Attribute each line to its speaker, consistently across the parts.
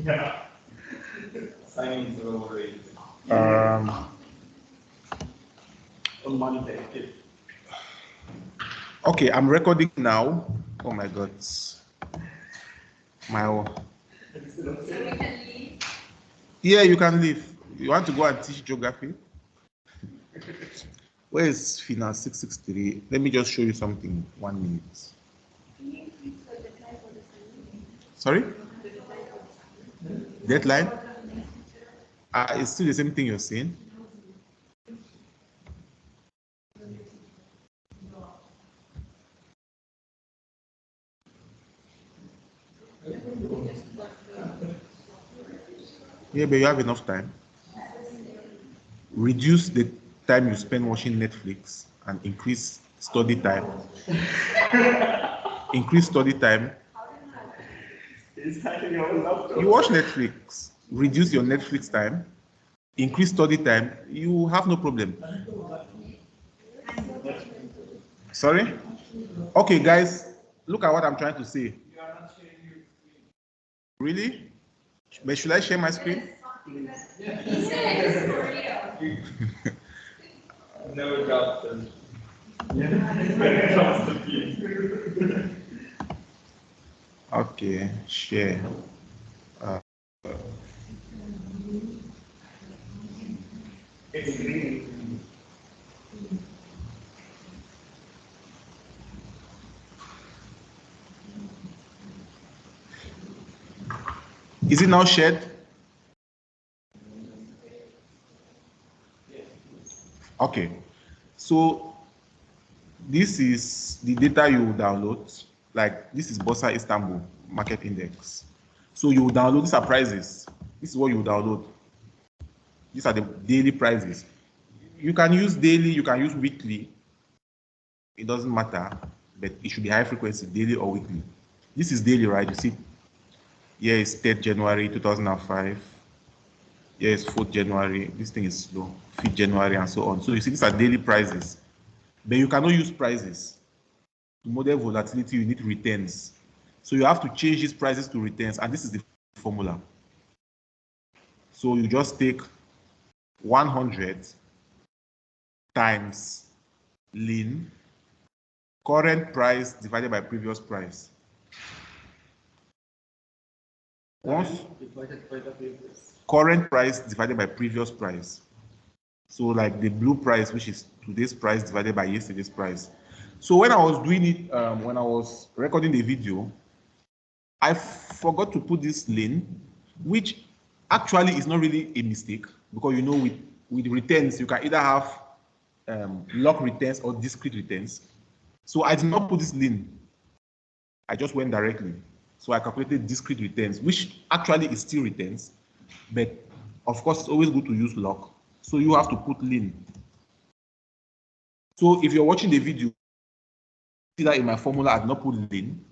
Speaker 1: Yeah. Signing is overrated. On Monday.
Speaker 2: Okay, I'm recording now. Oh my God.
Speaker 3: So we can leave.
Speaker 2: Yeah, you can leave. You want to go and teach geography? Where is FINA 663? Let me just show you something. 1 minute.
Speaker 3: Can you increase the deadline for the signing?
Speaker 2: Sorry?
Speaker 3: The deadline for the signing?
Speaker 2: Deadline? It's still the same thing you're saying. Yeah, but you have enough time. Reduce the time you spend watching Netflix and increase study time. Increase study time. You watch Netflix, reduce your Netflix time, increase study time, you have no problem. Sorry? Okay, guys, look at what I'm trying to say. Really? But should I share my screen?
Speaker 1: Never got them.
Speaker 2: Okay, share.
Speaker 1: It's green.
Speaker 2: Is it now shared? Okay, so this is the data you download. Like this is Boursa Istanbul Market Index. So you download, these are prices. This is what you download. These are the daily prices. You can use daily, you can use weekly. It doesn't matter, but it should be high frequency, daily or weekly. This is daily, right? You see, here is 3rd January 2005. Here is 4th January. This thing is slow. 5th January and so on. So you see, these are daily prices. But you cannot use prices. To model volatility, you need returns. So you have to change these prices to returns, and this is the formula. So you just take 100 times lean, current price divided by previous price. Once
Speaker 1: Divided by the previous.
Speaker 2: Current price divided by previous price. So like the blue price, which is today's price divided by yesterday's price. So when I was doing it, when I was recording the video, I forgot to put this lean, which actually is not really a mistake, because you know with returns, you can either have log returns or discrete returns. So I did not put this lean. I just went directly. So I calculated discrete returns, which actually is still returns, but of course it's always good to use log. So you have to put lean. So if you're watching the video, see that in my formula I did not put lean,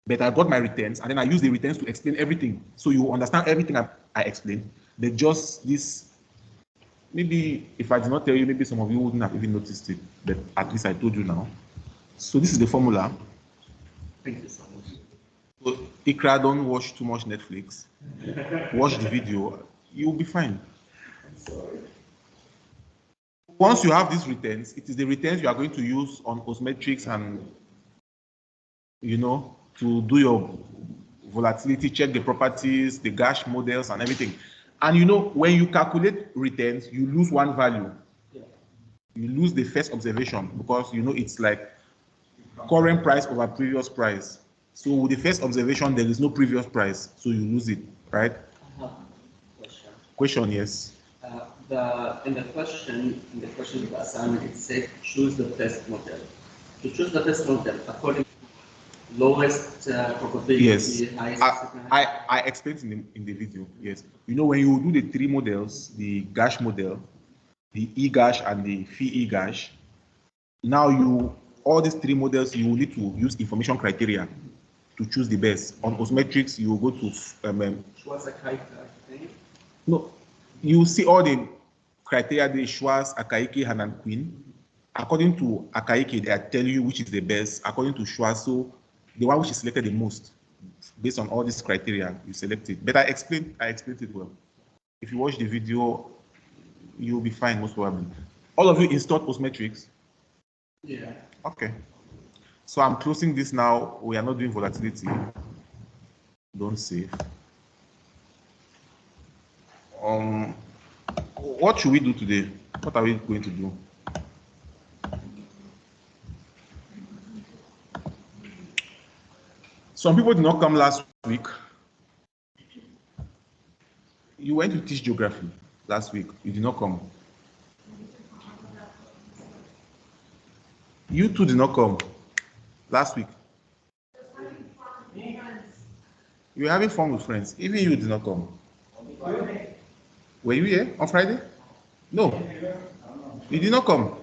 Speaker 2: but I got my returns, and then I use the returns to explain everything. So you understand everything I explained. But just this, maybe if I did not tell you, maybe some of you wouldn't have even noticed it, but at least I told you now. So this is the formula.
Speaker 1: Thank you so much.
Speaker 2: So Ikra, don't watch too much Netflix. Watch the video, you'll be fine.
Speaker 1: I'm sorry.
Speaker 2: Once you have these returns, it is the returns you are going to use on OsMetrics and, you know, to do your volatility, check the properties, the Gash models and everything. And you know, when you calculate returns, you lose one value.
Speaker 1: Yeah.
Speaker 2: You lose the first observation, because you know it's like current price over previous price. So with the first observation, there is no previous price, so you lose it, right?
Speaker 4: I have a question.
Speaker 2: Question, yes.
Speaker 4: In the question of the assignment, it said choose the best model. To choose the best model according to lowest probability,
Speaker 2: Yes,
Speaker 4: highest.
Speaker 2: I explained in the video. Yes, you know, when you do the 3 models, the Gash model, the E-Gash and the Phi E-Gash, now all these 3 models, you will need to use information criteria to choose the best. On OsMetrics, you will go to no, you see all the criteria, the Schwarz, Akaike, Han, and Queen. According to Akaike, they are telling you which is the best. According to Schwarz, so the one which is selected the most based on all these criteria, you select it. But I explained it well. If you watch the video, you'll be fine, most probably. All of you installed Postmetrics?
Speaker 4: Yeah.
Speaker 2: Okay. So I'm closing this now. We are not doing volatility. Don't save. What should we do today? What are we going to do? Some people did not come last week. You went to teach geography last week. You did not come. You two did not come last week. You were having fun with friends. Even you did not come. Were you here on Friday? No. You did not come.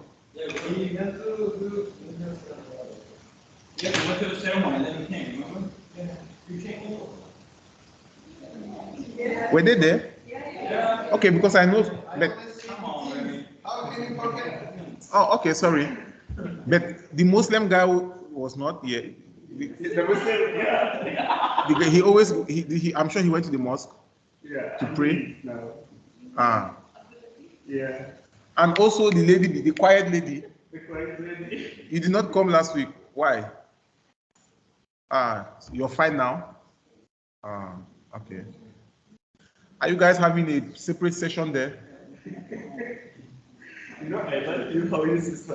Speaker 2: Were they there? Okay, because I know. But, oh, okay, sorry. But the Muslim guy was not here. He always. I'm sure he went to the mosque to pray.
Speaker 1: No.
Speaker 2: Yeah. And also the lady, the quiet lady.
Speaker 1: The quiet lady.
Speaker 2: You did not come last week. Why? You're fine now. Okay. Are you guys having a separate session there?
Speaker 1: I don't know how this is.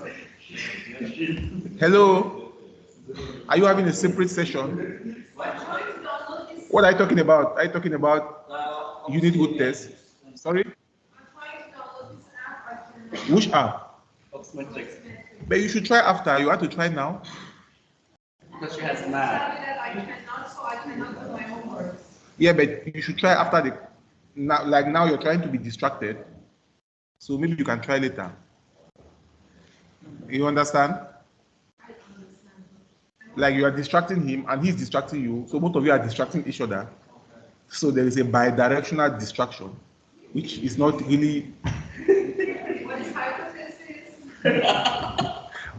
Speaker 2: Hello? Are you having a separate session? What are you talking about? Are you talking about unit good test? Sorry? Which app?
Speaker 4: ECONOMETRICS.
Speaker 2: But you should try after. You have to try now.
Speaker 4: Because she has math.
Speaker 2: Yeah, but you should try after the. Now, like now, you're trying to be distracted. So maybe you can try later. You understand? Like you are distracting him and he's distracting you. So both of you are distracting each other. So there is a bidirectional distraction, which is not really.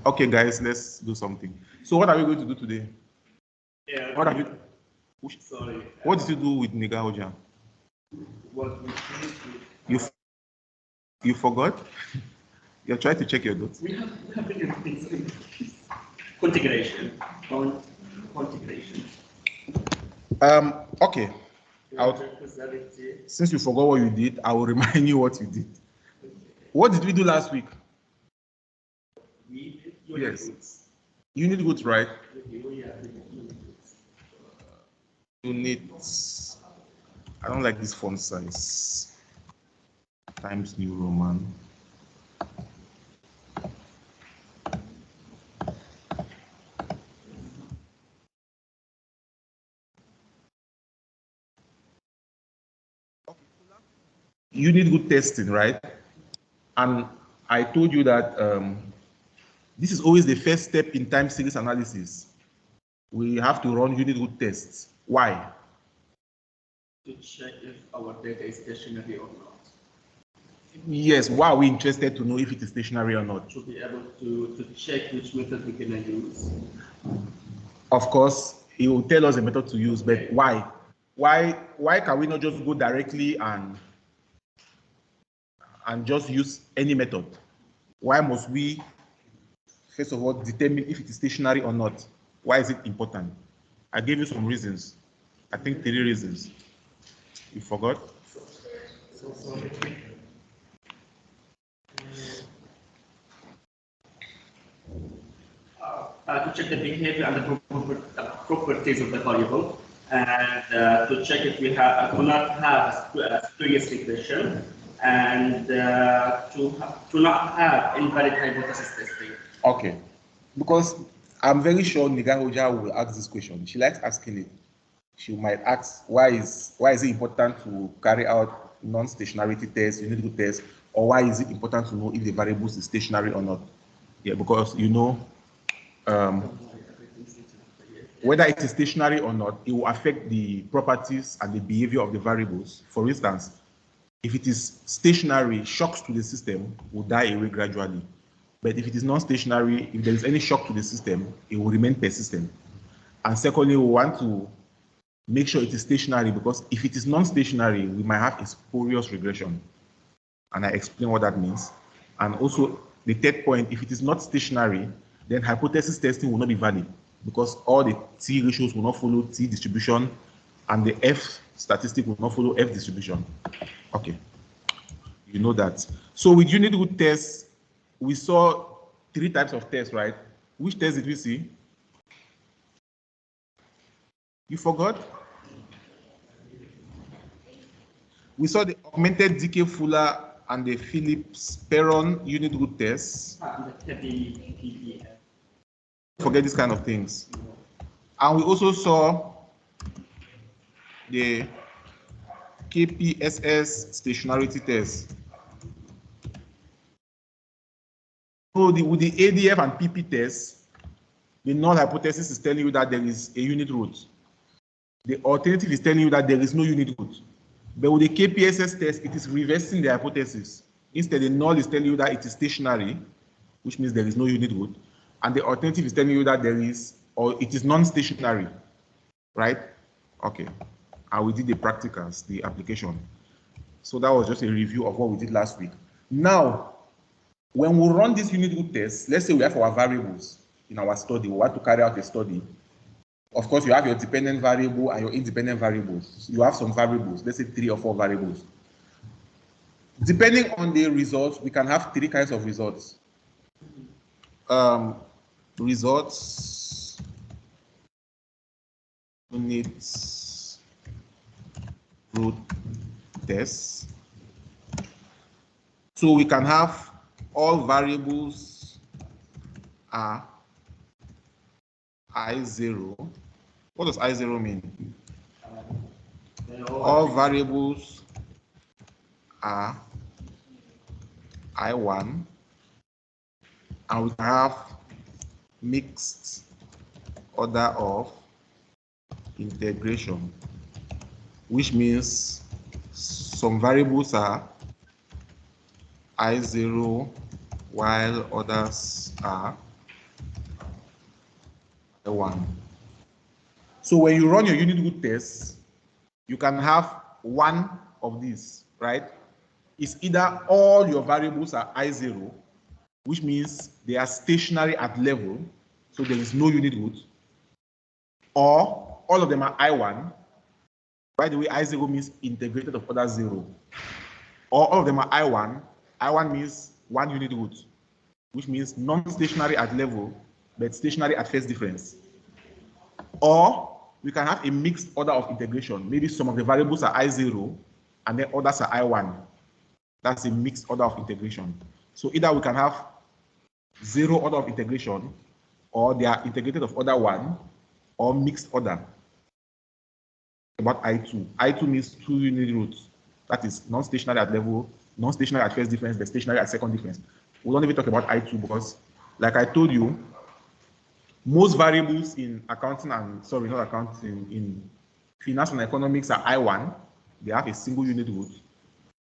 Speaker 2: Okay, guys, let's do something. So what are we going to do today?
Speaker 1: Yeah.
Speaker 2: What have you?
Speaker 1: Sorry.
Speaker 2: What did you do with Niga Hoja?
Speaker 1: What we finished with.
Speaker 2: You forgot? You're trying to check your notes.
Speaker 1: We have been in
Speaker 4: Cointegration. Cointegration.
Speaker 2: Okay.
Speaker 1: Causality.
Speaker 2: Since you forgot what you did, I will remind you what you did. What did we do last week?
Speaker 1: We
Speaker 2: Yes. Unit goods, right? Units. I don't like this font size. Times New Roman. You need good testing, right? And I told you that this is always the first step in time series analysis. We have to run unit good tests. Why?
Speaker 4: To check if our data is stationary or not.
Speaker 2: Yes, why are we interested to know if it is stationary or not?
Speaker 4: To be able to check which method we're going to use.
Speaker 2: Of course, he will tell us a method to use, but why? Why can we not just go directly and just use any method? Why must we, first of all, determine if it is stationary or not? Why is it important? I gave you some reasons. I think 3 reasons. You forgot?
Speaker 1: So sorry.
Speaker 4: To check the behavior and the properties of the variable, and to check if we do not have a spurious regression, and to not have invalid hypothesis testing.
Speaker 2: Okay. Because I'm very sure Niga Hoja will ask this question. She likes asking it. She might ask, why is it important to carry out non-stationarity tests, unit good tests, or why is it important to know if the variables is stationary or not? Yeah, because you know, whether it is stationary or not, it will affect the properties and the behavior of the variables. For instance, if it is stationary, shocks to the system will die away gradually. But if it is non-stationary, if there is any shock to the system, it will remain persistent. And secondly, we want to make sure it is stationary, because if it is non-stationary, we might have a spurious regression. And I explain what that means. And also the third point, if it is not stationary, then hypothesis testing will not be valid, because all the T ratios will not follow T distribution and the F statistic will not follow F distribution. Okay, you know that. So with unit root tests, we saw 3 types of tests, right? Which test did we see? You forgot? We saw the augmented decay Fuller and the Phillips-Perron unit root tests. Forget these kind of things. And we also saw the KPSS stationarity test. So with the ADF and PP tests, the null hypothesis is telling you that there is a unit root. The alternative is telling you that there is no unit root. But with the KPSS test, it is reversing the hypothesis. Instead, the null is telling you that it is stationary, which means there is no unit root. And the alternative is telling you that there is, or it is non-stationary, right? Okay. And we did the practicals, the application. So that was just a review of what we did last week. Now, when we run this unit root test, let's say we have our variables in our study, we want to carry out a study. Of course, you have your dependent variable and your independent variables. You have some variables, let's say 3 or 4 variables. Depending on the results, we can have 3 kinds of results. Results, unit root tests. So we can have all variables are I0. What does I0 mean? All variables are I1, and we can have mixed order of integration, which means some variables are I0 while others are I1. So when you run your unit root tests, you can have one of these, right? It's either all your variables are I0, which means they are stationary at level, so there is no unit root, or all of them are I1. By the way, I0 means integrated of order 0. Or all of them are I1. I1 means 1 unit root, which means non-stationary at level, but stationary at first difference. Or we can have a mixed order of integration. Maybe some of the variables are I0 and then others are I1. That's a mixed order of integration. So either we can have 0 order of integration, or they are integrated of order 1, or mixed order. About I2. I2 means 2 unit roots. That is non-stationary at level, non-stationary at first difference, but stationary at second difference. We don't even talk about I2 because, like I told you, most variables in accounting and, sorry, not accounting, in finance and economics are I1. They have a single unit root.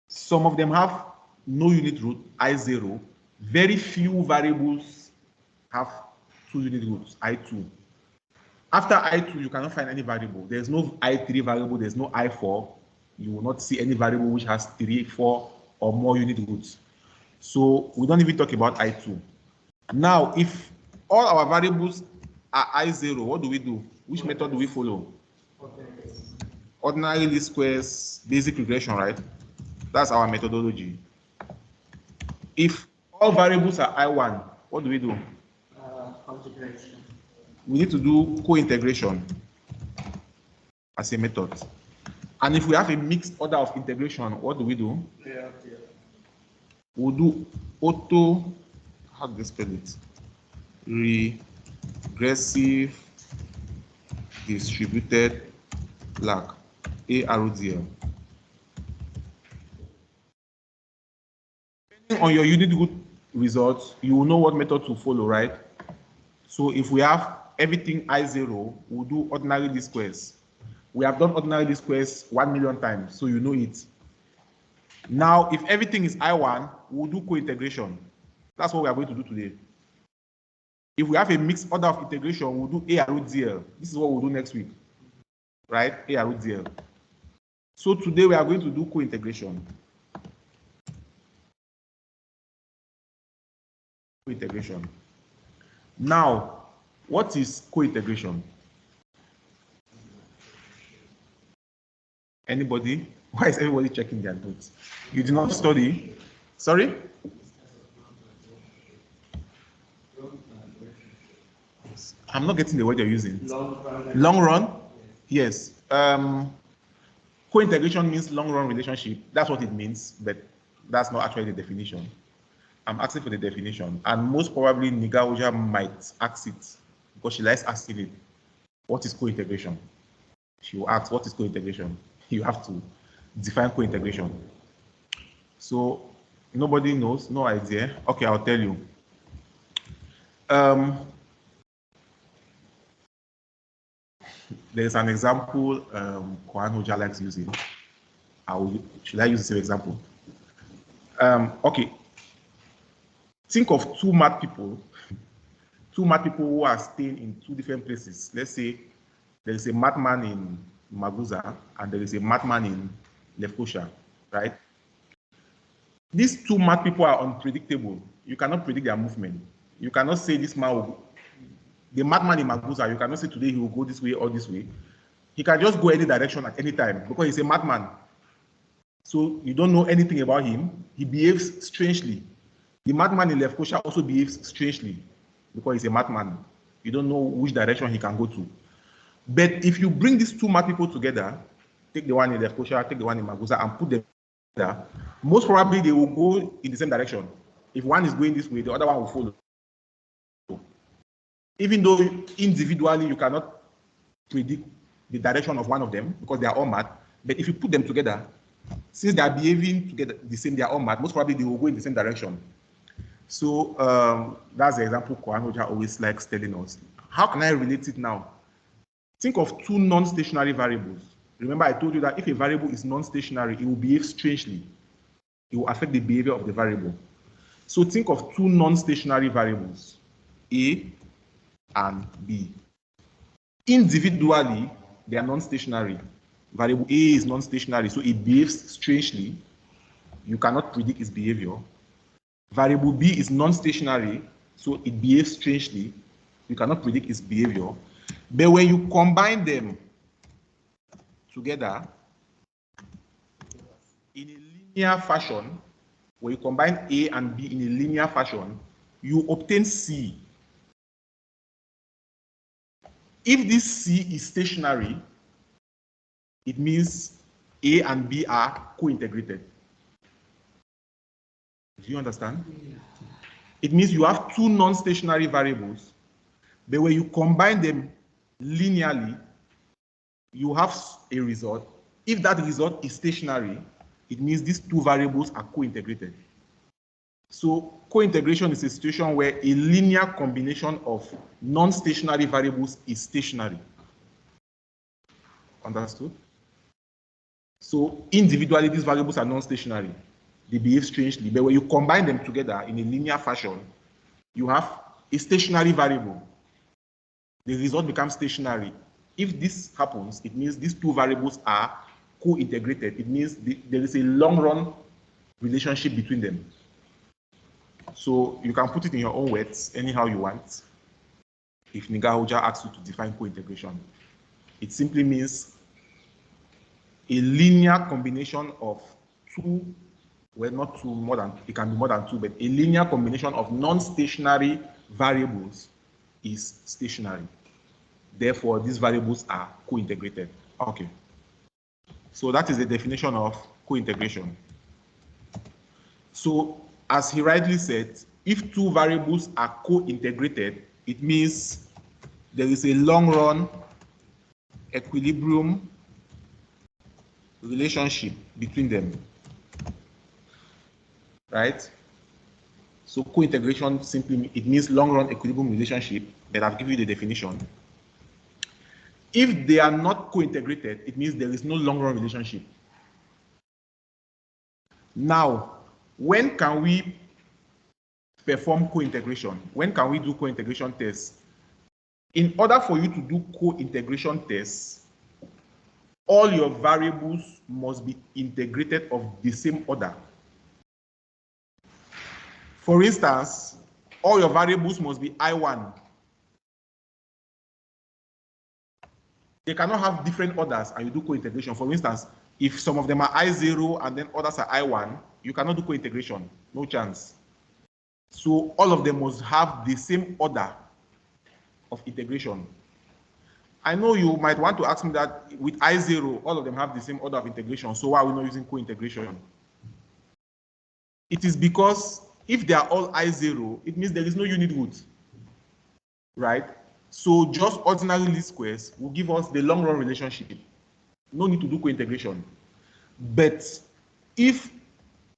Speaker 2: Some of them have no unit root, I0. Very few variables have 2 unit roots, I2. After I2, you cannot find any variable. There's no I3 variable, there's no I4. You will not see any variable which has 3, 4, or more unit roots. So we don't even talk about I2. Now, if all our variables are I0, what do we do? Which method do we follow? Ordinary least squares, basic regression, right? That's our methodology. If all variables are I1, what do we do?
Speaker 1: Integration.
Speaker 2: We need to do co-integration as a method. And if we have a mixed order of integration, what do we do?
Speaker 1: Yeah.
Speaker 2: We'll do auto, how do they spell it? Regressive distributed lag, ARDL. Depending on your unit root results, you will know what method to follow, right? So if we have everything I0, we'll do ordinary least squares. We have done ordinary least squares 1 million times, so you know it. Now, if everything is I1, we'll do co-integration. That's what we are going to do today. If we have a mixed order of integration, we'll do ARDL. This is what we'll do next week, right? A root DL. So today we are going to do co-integration. Co-integration. Now, what is co-integration? Anybody? Why is everybody checking their notes? You did not study? Sorry? I'm not getting the word you're using. Long run? Yes. Co-integration means long run relationship. That's what it means, but that's not actually the definition. I'm asking for the definition, and most probably Nigaoja might ask it because she likes asking it. What is co-integration? She will ask, what is co-integration? You have to define co-integration. So nobody knows, no idea. Okay, I'll tell you. There's an example Kohan likes using. Should I use the same example? Okay. Think of two mad people who are staying in two different places. Let's say there is a madman in Maguza and there is a madman in Lefkosha, right? These two mad people are unpredictable. You cannot predict their movement. You cannot say this man will, the madman in Maguza, you cannot say today he will go this way or this way. He can just go any direction at any time because he's a madman. So you don't know anything about him. He behaves strangely. The madman in Lefkosha also behaves strangely because he's a madman. You don't know which direction he can go to. But if you bring these two mad people together, take the one in Lefkosha, take the one in Maguza, and put them together, most probably they will go in the same direction. If one is going this way, the other one will follow. Even though individually you cannot predict the direction of one of them because they are all mad, but if you put them together, since they are behaving together the same, they are all mad, most probably they will go in the same direction. So that's the example Kohan always likes telling us. How can I relate it now? Think of two non-stationary variables. Remember I told you that if a variable is non-stationary, it will behave strangely. It will affect the behavior of the variable. So think of two non-stationary variables, A and B. Individually, they are non-stationary. Variable A is non-stationary, so it behaves strangely. You cannot predict its behavior. Variable B is non-stationary, so it behaves strangely. You cannot predict its behavior. But when you combine them together in a linear fashion, when you combine A and B in a linear fashion, you obtain C. If this C is stationary, it means A and B are co-integrated. Do you understand? It means you have two non-stationary variables, but when you combine them linearly, you have a result. If that result is stationary, it means these two variables are co-integrated. So co-integration is a situation where a linear combination of non-stationary variables is stationary. Understood? So individually, these variables are non-stationary. They behave strangely, but when you combine them together in a linear fashion, you have a stationary variable. The result becomes stationary. If this happens, it means these two variables are co-integrated. It means there is a long-run relationship between them. So you can put it in your own words, anyhow you want. If Nigaoja asks you to define co-integration, it simply means a linear combination of two, well, not two, more than, it can be more than two, but a linear combination of non-stationary variables is stationary. Therefore, these variables are co-integrated. Okay. So that is the definition of co-integration. So, as he rightly said, if two variables are co-integrated, it means there is a long-run equilibrium relationship between them. Right? So co-integration simply, it means long-run equilibrium relationship, but I've given you the definition. If they are not co-integrated, it means there is no long-run relationship. Now, when can we perform co-integration? When can we do co-integration tests? In order for you to do co-integration tests, all your variables must be integrated of the same order. For instance, all your variables must be I1. They cannot have different orders and you do co-integration. For instance, if some of them are I0 and then others are I1, you cannot do co-integration. No chance. So all of them must have the same order of integration. I know you might want to ask me that with I0, all of them have the same order of integration. So why are we not using co-integration? It is because if they are all I0, it means there is no unit root, right? So just ordinary least squares will give us the long run relationship. No need to do co-integration. But if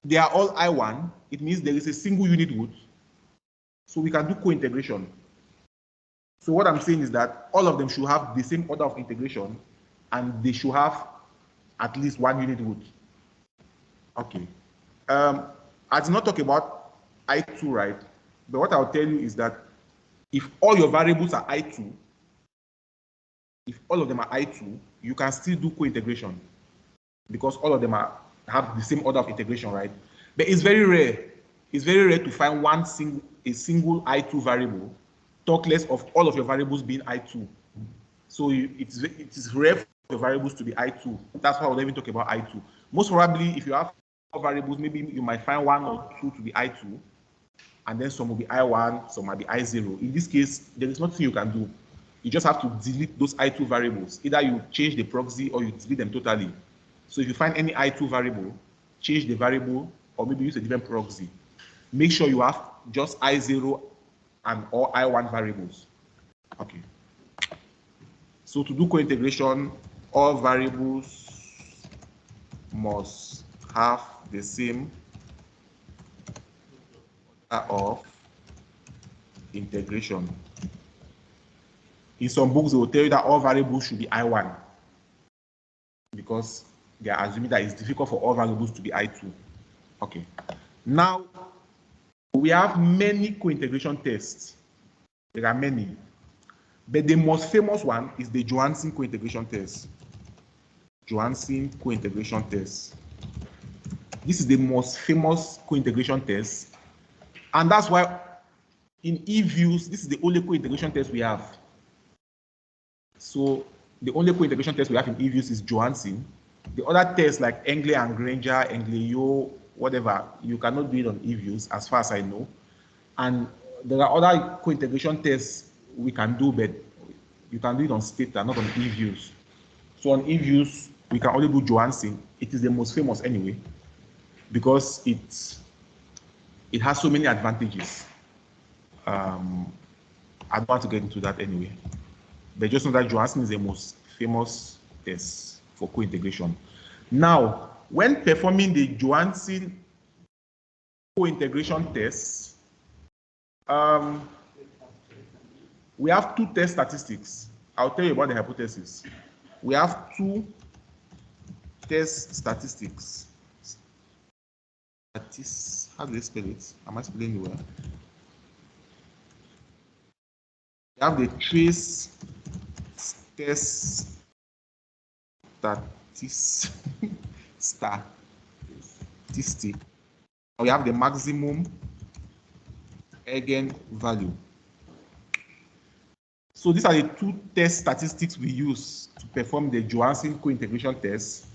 Speaker 2: they are all I1, it means there is a single unit root. So we can do co-integration. So what I'm saying is that all of them should have the same order of integration and they should have at least one unit root. Okay. I did not talk about I2, right? But what I'll tell you is that if all your variables are I2, if all of them are I2, you can still do co-integration because all of them have the same order of integration, right? But it's very rare. It's very rare to find a single I2 variable, talk less of all of your variables being I2. So it is rare for your variables to be I2. That's why I would even talk about I2. Most probably, if you have variables, maybe you might find one or two to be I2, and then some will be I1, some might be I0. In this case, there is nothing you can do. You just have to delete those I2 variables. Either you change the proxy or you delete them totally. So if you find any I2 variable, change the variable or maybe use a different proxy. Make sure you have just I0 and or I1 variables. Okay. So to do co-integration, all variables must have the same order of integration. In some books, they will tell you that all variables should be I1 because they are assuming that it's difficult for all variables to be I2. Okay. Now, we have many co-integration tests. There are many. But the most famous one is the Johansen co-integration test. Johansen co-integration test. This is the most famous co-integration test. And that's why in eViews, this is the only co-integration test we have. So the only co-integration test we have in eViews is Johansen. The other tests like Engle and Granger, Engle, whatever, you cannot do it on eViews as far as I know. And there are other co-integration tests we can do, but you can do it on Stata, not on eViews. So on eViews, we can only do Johansen. It is the most famous anyway, because it has so many advantages. I don't want to get into that anyway. But just know that Johansen is the most famous test for co-integration. Now, when performing the Johansen co-integration tests, we have two test statistics. I'll tell you about the hypothesis. We have two test statistics. How do they spell it? Am I spelling it well? We have the trace test statistic. We have the maximum eigenvalue. So these are the two test statistics we use to perform the Johansen co-integration test.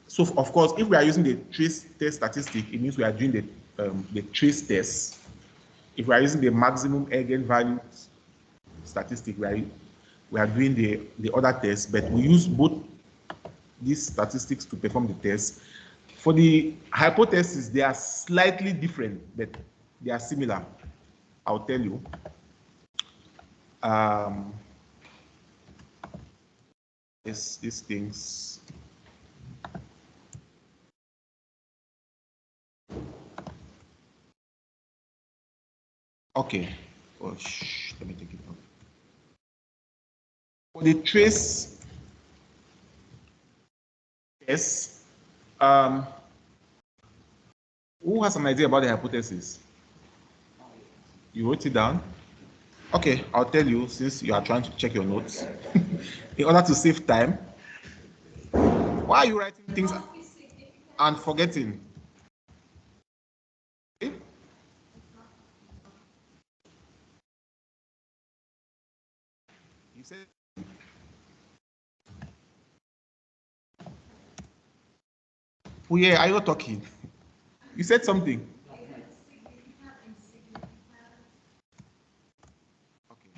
Speaker 2: So of course, if we are using the trace test statistic, it means we are doing the trace test. If we are using the maximum eigenvalue statistic, we are doing the other test, but we use both these statistics to perform the test. For the hypotheses, they are slightly different, but they are similar. I'll tell you. These things. Okay. Oh, let me take it off. For the trace test, who has an idea about the hypothesis? You wrote it down? Okay, I'll tell you since you are trying to check your notes. In order to save time, why are you writing things and forgetting? Okay? You said oh yeah, are you talking? You said something. Okay,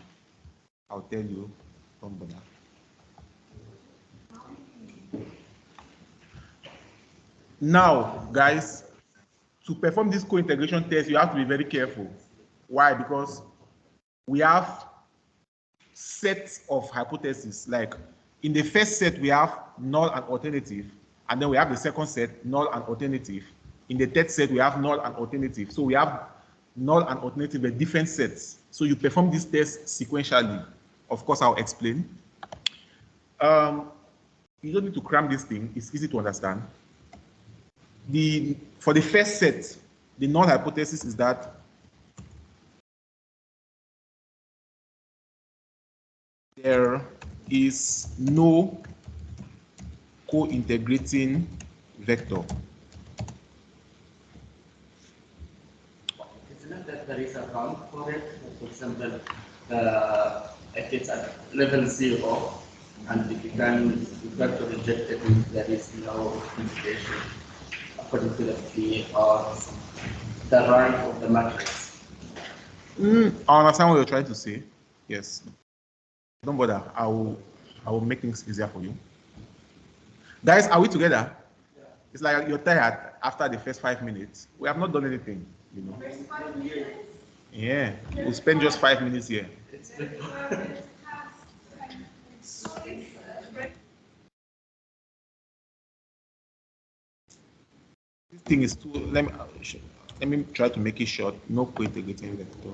Speaker 2: I'll tell you. Don't bother. Now, guys, to perform this co-integration test, you have to be very careful. Why? Because we have sets of hypotheses. Like in the first set, we have null and alternative, and then we have the second set, null and alternative. In the third set, we have null and alternative. So we have null and alternative in different sets. So you perform this test sequentially. Of course, I'll explain. You don't need to cram this thing. It's easy to understand. For the first set, the null hypothesis is that there is no co-integrating vector.
Speaker 4: Isn't it that there is a count for it? For example, if it's at level 0, and if you got to reject it if there is no integration according to the P or the rank of the matrix.
Speaker 2: I understand what you're trying to say. Yes. Don't bother. I will make things easier for you. Guys, are we together? Yeah. It's like you're tired after the first 5 minutes. We have not done anything, you know.
Speaker 3: First 5 minutes?
Speaker 2: Yeah, we'll spend just 5 minutes here. This thing is too. Let me try to make it short. No co-integrating vector.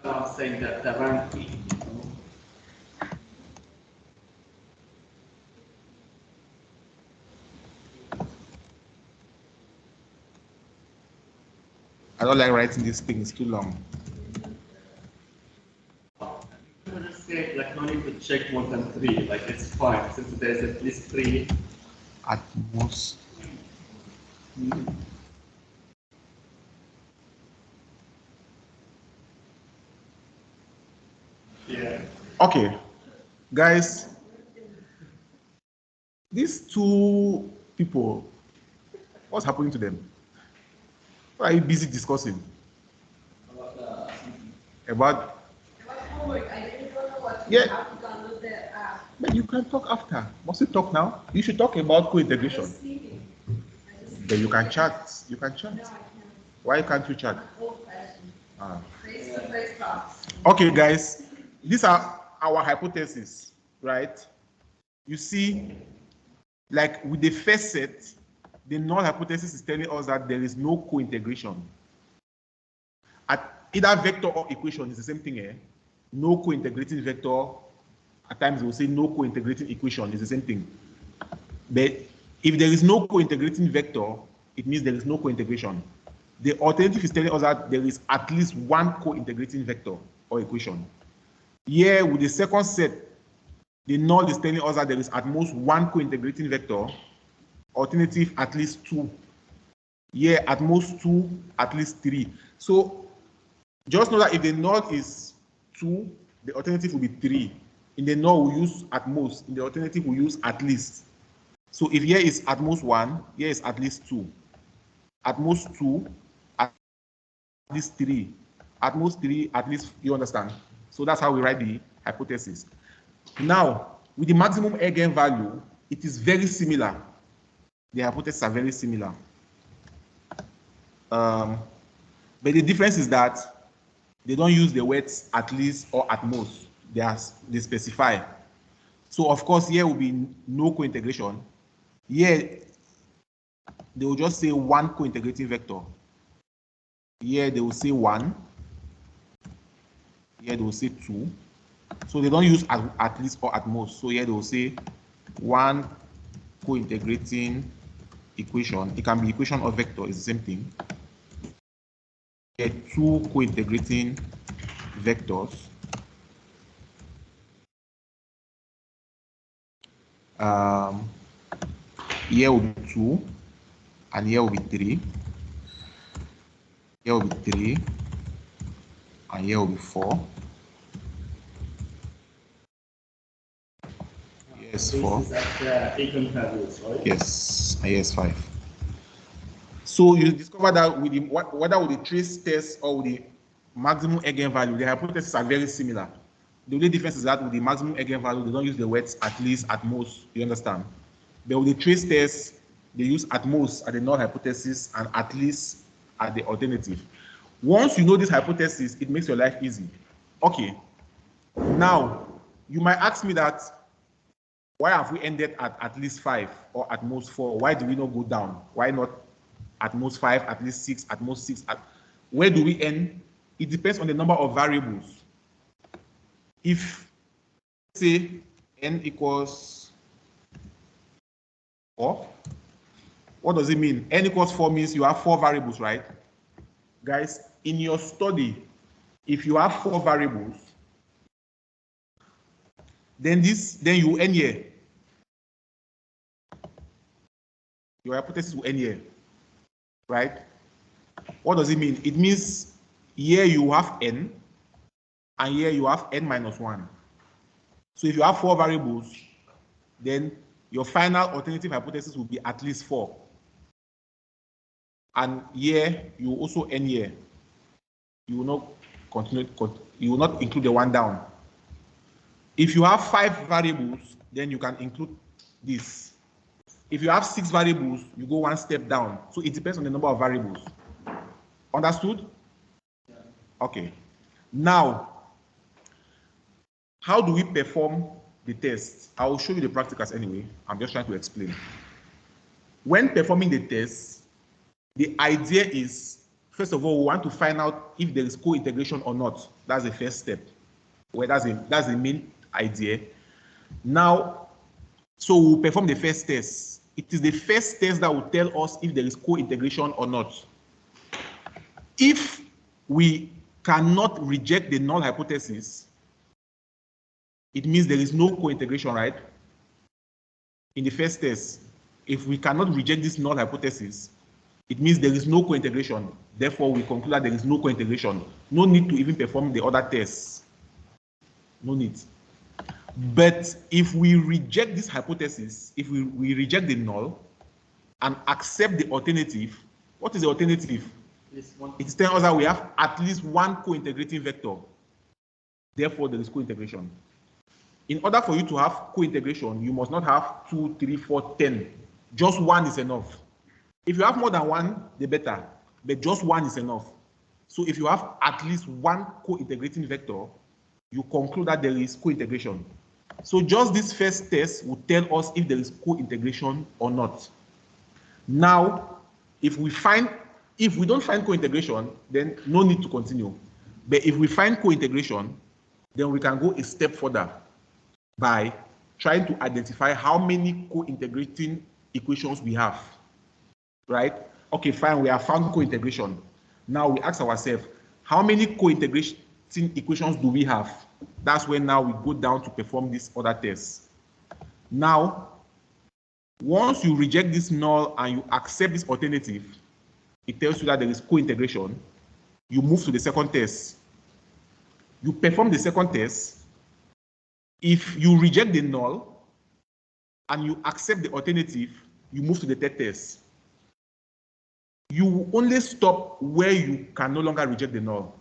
Speaker 4: I was saying that the rank P.
Speaker 2: I don't like writing this thing, it's too long.
Speaker 4: I just say like no need to check more than 3, like it's fine since there's at least 3.
Speaker 2: At most.
Speaker 4: Yeah.
Speaker 2: Okay, guys, these two people, what's happening to them? What are you busy discussing? About
Speaker 3: homework. I didn't know what
Speaker 2: Yeah.
Speaker 3: to have to download the app.
Speaker 2: But you can talk after. Must you talk now? You should talk about co-integration.
Speaker 3: Just sleeping.
Speaker 2: Then you can chat. You can chat.
Speaker 3: No, I can't.
Speaker 2: Why can't you chat?
Speaker 3: Old fashioned.
Speaker 2: Ah.
Speaker 3: Face-to-face talks.
Speaker 2: Okay, guys, these are our hypotheses, right? You see, like with the first set, the null hypothesis is telling us that there is no co-integration. At either vector or equation is the same thing, eh? No co-integrating vector. At times we'll say no co-integrating equation is the same thing. But if there is no co-integrating vector, it means there is no co-integration. The alternative is telling us that there is at least one co-integrating vector or equation. Here with the second set, the null is telling us that there is at most one co-integrating vector, alternative at least 2. Here at most 2, at least 3. So just know that if the null is 2, the alternative will be 3. In the null we use at most, in the alternative we use at least. So if here is at most 1, here is at least 2. At most 2, at least 3. At most 3, at least, you understand? So that's how we write the hypothesis. Now, with the maximum eigenvalue, it is very similar. The hypotheses are very similar. But the difference is that they don't use the words at least or at most. They specify. So of course here will be no co-integration. Here they will just say one co-integrating vector. Here they will say 1. Here they will say 2. So they don't use at least or at most. So here they will say one co-integrating equation. It can be equation or vector, it's the same thing. Here 2 co-integrating vectors. Here will be 2, and here will be 3. Here will be 3, and here will be 4. Yes, 4.
Speaker 4: This is at econ values, right?
Speaker 2: Yes, and yes, 5. So you discover that with the, whether with the trace test or with the maximum eigenvalue, the hypotheses are very similar. The only difference is that with the maximum eigenvalue, they don't use the words at least, at most. You understand? But with the trace test, they use at most at the null hypothesis and at least at the alternative. Once you know this hypothesis, it makes your life easy. Okay. Now, you might ask me that, why have we ended at least 5 or at most 4? Why do we not go down? Why not at most 5, at least 6, at most 6? Where do we end? It depends on the number of variables. If, say, n equals 4, what does it mean? N equals 4 means you have 4 variables, right? Guys, in your study, if you have 4 variables, then you end here. Your hypothesis will end here, right? What does it mean? It means here you have n, and here you have n minus 1. So if you have 4 variables, then your final alternative hypothesis will be at least 4. And here you also end here. You will not continue. You will not include the one down. If you have 5 variables, then you can include this. If you have 6 variables, you go one step down. So it depends on the number of variables. Understood?
Speaker 1: Yeah.
Speaker 2: Okay. Now, how do we perform the test? I will show you the practicals anyway. I'm just trying to explain. When performing the test, the idea is, first of all, we want to find out if there is co-integration or not. That's the first step. Well, that's the main idea. Now, so we'll perform the first test. It is the first test that will tell us if there is co-integration or not. If we cannot reject the null hypothesis, it means there is no co-integration, right? In the first test, if we cannot reject this null hypothesis, it means there is no co-integration. Therefore, we conclude that there is no co-integration. No need to even perform the other tests. No need. But if we reject this hypothesis, if we reject the null and accept the alternative, what is the alternative? It is telling us that we have at least one co-integrating vector. Therefore, there is co-integration. In order for you to have co-integration, you must not have 2, 3, 4, 10. Just one is enough. If you have more than one, the better. But just one is enough. So if you have at least one co-integrating vector, you conclude that there is co-integration. So just this first test will tell us if there is co-integration or not. Now, if we don't find co-integration, then no need to continue. But if we find co-integration, then we can go a step further by trying to identify how many co-integrating equations we have, right? Okay, fine, we have found co-integration. Now we ask ourselves, how many co-integrating equations do we have? That's when now we go down to perform this other test. Now, once you reject this null and you accept this alternative, it tells you that there is co-integration. You move to the second test. You perform the second test. If you reject the null and you accept the alternative, you move to the third test. You only stop where you can no longer reject the null.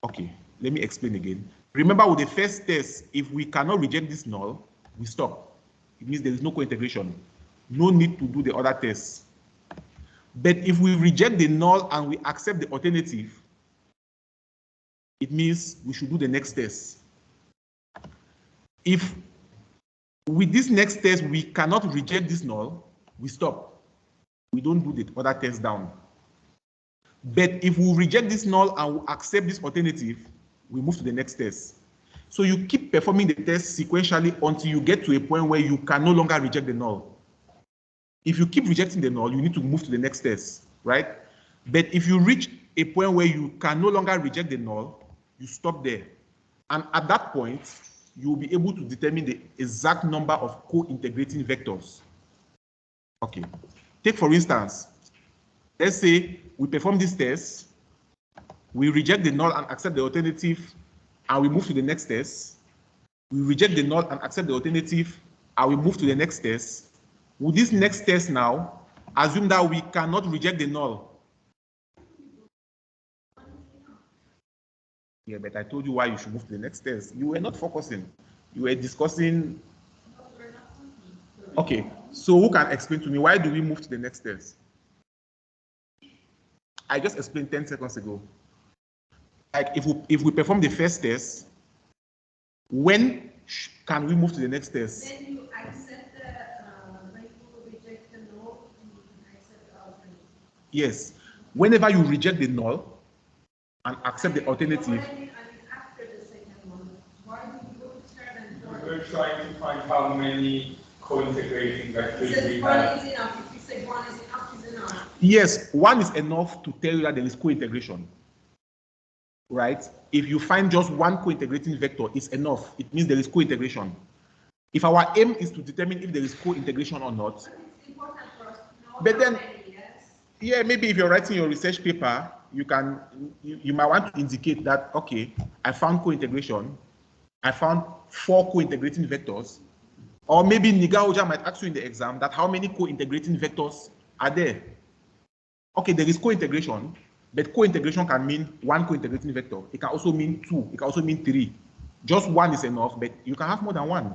Speaker 2: Okay, let me explain again. Remember, with the first test, if we cannot reject this null, we stop. It means there is no co-integration. No need to do the other tests. But if we reject the null and we accept the alternative, it means we should do the next test. If with this next test we cannot reject this null, we stop. we don't do the other test down. But if we reject this null and we accept this alternative, we move to the next test. So you keep performing the test sequentially until you get to a point where you can no longer reject the null. If you keep rejecting the null, you need to move to the next test, right? But if you reach a point where you can no longer reject the null, you stop there. And at that point, you will be able to determine the exact number of co-integrating vectors. Okay. Take for instance, let's say we perform this test, we reject the null and accept the alternative, and we move to the next test. We reject the null and accept the alternative, and we move to the next test. With this next test now, assume that we cannot reject the null. Yeah, but I told you why you should move to the next test. You were not focusing. You were discussing. Okay, so who can explain to me why do we move to the next test? I just explained 10 seconds ago. Like if we perform the first test, when can we move to the next test?
Speaker 3: Then you accept when you reject the null, you accept the alternative.
Speaker 2: Yes. Whenever you reject the null and accept the alternative.
Speaker 3: I mean, after the second one, why do you go to third and fourth?
Speaker 5: We're trying to find how many co-integrating vectors we
Speaker 3: One
Speaker 5: have.
Speaker 3: is enough. If you say one is enough, is enough.
Speaker 2: Yes, one is enough to tell you that there is co-integration. Right? If you find just one co-integrating vector, it's enough. It means there is co-integration. If our aim is to determine if there is co-integration or not.
Speaker 3: But it's important for us to know
Speaker 2: But
Speaker 3: how
Speaker 2: then,
Speaker 3: many, yes?
Speaker 2: yeah, maybe if you're writing your research paper, you might want to indicate that, okay, I found co-integration. I found 4 co-integrating vectors. Or maybe Nigaoja might ask you in the exam that how many co-integrating vectors are there? Okay, there is co-integration, but co-integration can mean 1 co-integrating vector. It can also mean 2. It can also mean 3. Just 1 is enough, but you can have more than 1.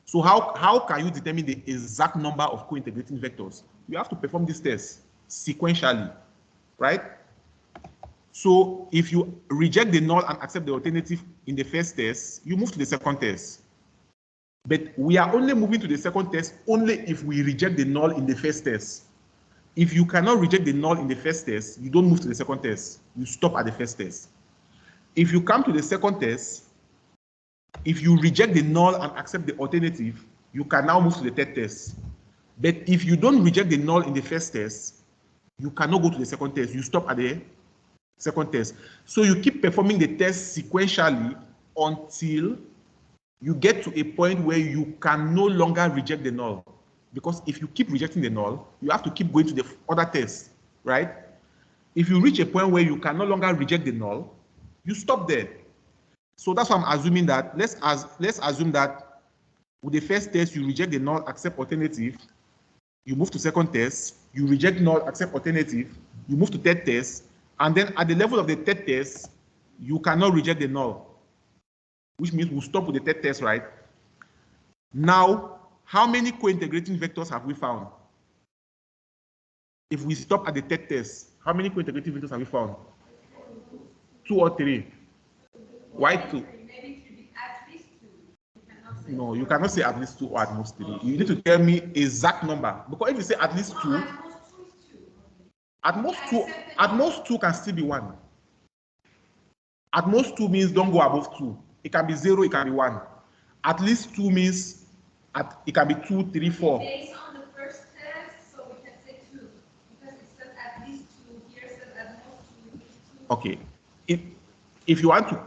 Speaker 2: So how can you determine the exact number of co-integrating vectors? You have to perform this test sequentially, right? So if you reject the null and accept the alternative in the first test, you move to the second test. But we are only moving to the second test only if we reject the null in the first test. If you cannot reject the null in the first test, you don't move to the second test. You stop at the first test. If you come to the second test, if you reject the null and accept the alternative, you can now move to the third test. But if you don't reject the null in the first test, you cannot go to the second test. You stop at the second test. So you keep performing the test sequentially until you get to a point where you can no longer reject the null. Because if you keep rejecting the null, you have to keep going to the other test, right? If you reach a point where you can no longer reject the null, you stop there. So that's why I'm assuming that, let's assume that with the first test, you reject the null, accept alternative, you move to second test, you reject null, accept alternative, you move to third test, and then at the level of the third test, you cannot reject the null, which means we'll stop with the third test, right? Now, how many co-integrating vectors have we found? If we stop at the third test, how many co-integrating vectors have we found? 2 or 3. Why 2?
Speaker 3: Maybe it should be at least 2. You cannot say
Speaker 2: No, you cannot say at least 2 or at most 3. You need to tell me exact number. Because if you say at least 2,
Speaker 3: at most 2 is 2.
Speaker 2: at most 2 can still be 1. At most 2 means don't go above 2. It can be 0, it can be 1. At least 2 means it can be 2, 3, 4.
Speaker 3: Based on the first test, so we can say 2. Because it says at least 2, here it says at most 2.
Speaker 2: Okay. If you want to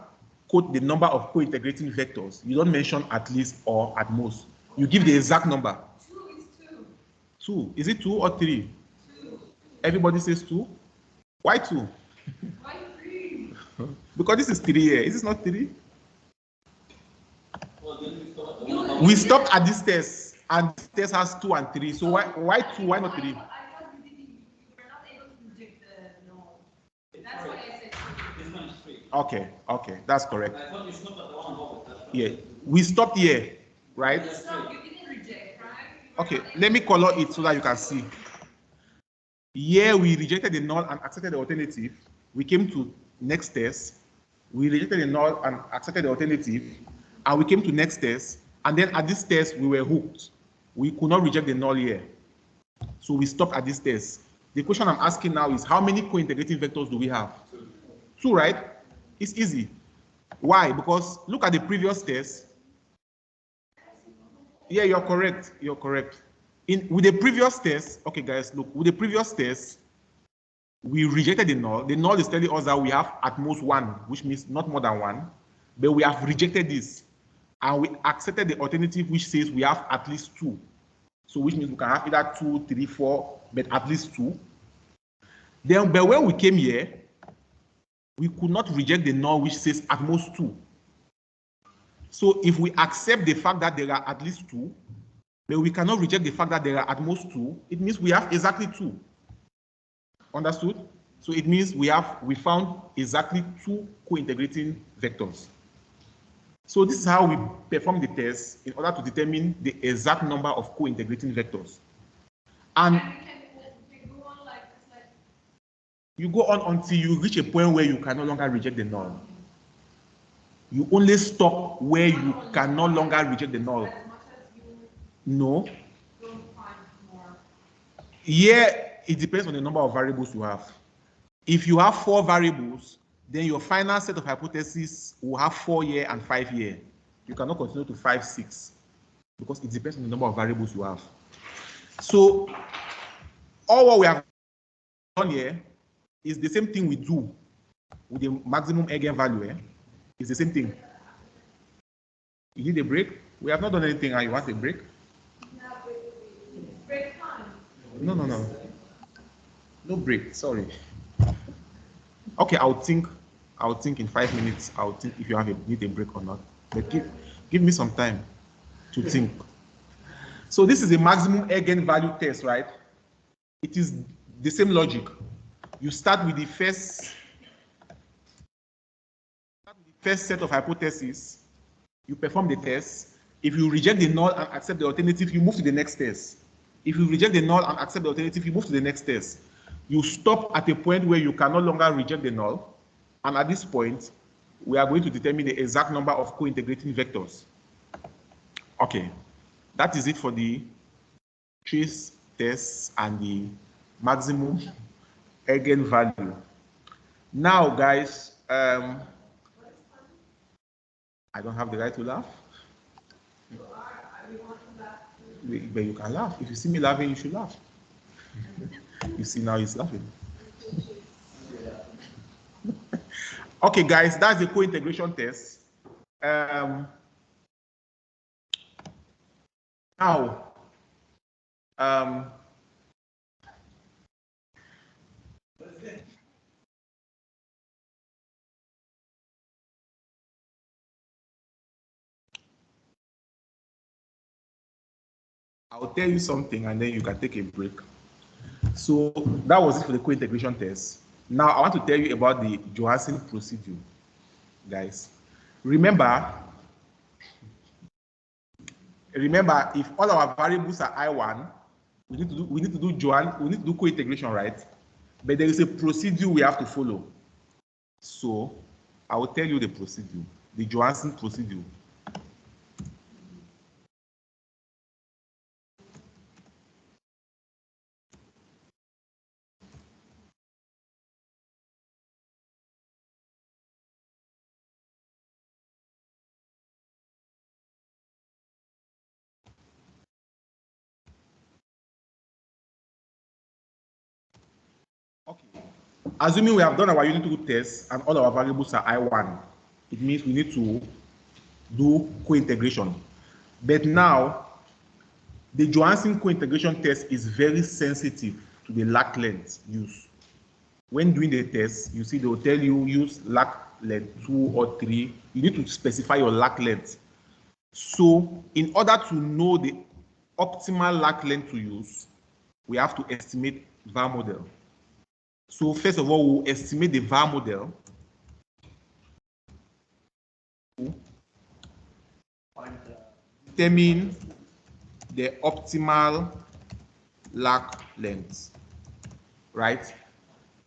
Speaker 2: quote the number of co-integrating vectors, you don't mention at least or at most. You give the exact number.
Speaker 3: 2 is 2.
Speaker 2: 2. Is it 2 or 3?
Speaker 3: 2.
Speaker 2: Everybody says 2. Why 2?
Speaker 3: Why 3?
Speaker 2: Because this is 3 here. Is this not 3?
Speaker 5: Well, then
Speaker 2: We stopped at this test, and this test has 2 and 3. So why 2? Why not 3?
Speaker 3: I thought you were not able to reject the null. That's why I said 2.
Speaker 5: this one is 3.
Speaker 2: Okay, that's correct.
Speaker 5: I thought you stopped at the one above.
Speaker 2: Yeah, we stopped here, right?
Speaker 3: So you didn't reject, right?
Speaker 2: Okay, let me color it so that you can see. Here we rejected the null and accepted the alternative. We came to next test. We rejected the null and accepted the alternative. And we came to next test. And then at this test, we were hooked. We could not reject the null here. So we stopped at this test. The question I'm asking now is how many co-integrating vectors do we have? 2, right? It's easy. Why? Because look at the previous test. Yeah, you're correct. You're correct. With the previous test, okay, guys, look, with the previous test, we rejected the null. The null is telling us that we have at most 1, which means not more than 1, but we have rejected this. And we accepted the alternative which says we have at least 2. So which means we can have either 2, 3, 4, but at least 2. Then, but when we came here, we could not reject the null which says at most 2. So if we accept the fact that there are at least 2, but we cannot reject the fact that there are at most 2, it means we have exactly 2. Understood? So it means we found exactly 2 co-integrating vectors. So this is how we perform the test in order to determine the exact number of co-integrating vectors. And
Speaker 3: we go on like this,
Speaker 2: you go on until you reach a point where you can no longer reject the null. You only stop where you can no longer reject the null.
Speaker 3: as much as you
Speaker 2: No.
Speaker 3: don't find more.
Speaker 2: Yeah, it depends on the number of variables you have. If you have 4 variables, then your final set of hypotheses will have 4 year and 5 year. You cannot continue to 5, 6 because it depends on the number of variables you have. So all what we have done here is the same thing we do with the maximum eigenvalue. It's the same thing. You need a break? We have not done anything and you want a break?
Speaker 3: No, break time.
Speaker 2: No. No break, sorry. Okay, I'll think in 5 minutes. I'll think if you need a break or not. But give me some time to think. So this is a maximum eigenvalue test, right? It is the same logic. You start with the first set of hypotheses. You perform the test. If you reject the null and accept the alternative, you move to the next test. If you reject the null and accept the alternative, you move to the next test. You stop at a point where you can no longer reject the null. And at this point, we are going to determine the exact number of co-integrating vectors. Okay, that is it for the trace tests and the maximum eigenvalue. Now, guys, I don't have the right to laugh. But you can laugh. If you see me laughing, you should laugh. You see now he's laughing. Okay, guys, that's the co-integration test. Now, I'll tell you something and then you can take a break. So that was it for the co-integration test. Now I want to tell you about the Johansen procedure, guys. Remember, if all our variables are I1, we need to do co-integration, right? But there is a procedure we have to follow. So I will tell you the procedure, the Johansen procedure. Okay. Assuming we have done our unit 2 test and all our variables are I1, it means we need to do co-integration. But now, the Johansen co-integration test is very sensitive to the lag length used. When doing the test, you see they will tell you use lag length 2 or 3. You need to specify your lag length. So in order to know the optimal lag length to use, we have to estimate VAR model. So first of all, we'll estimate the VAR model. Determine the optimal lag length, right?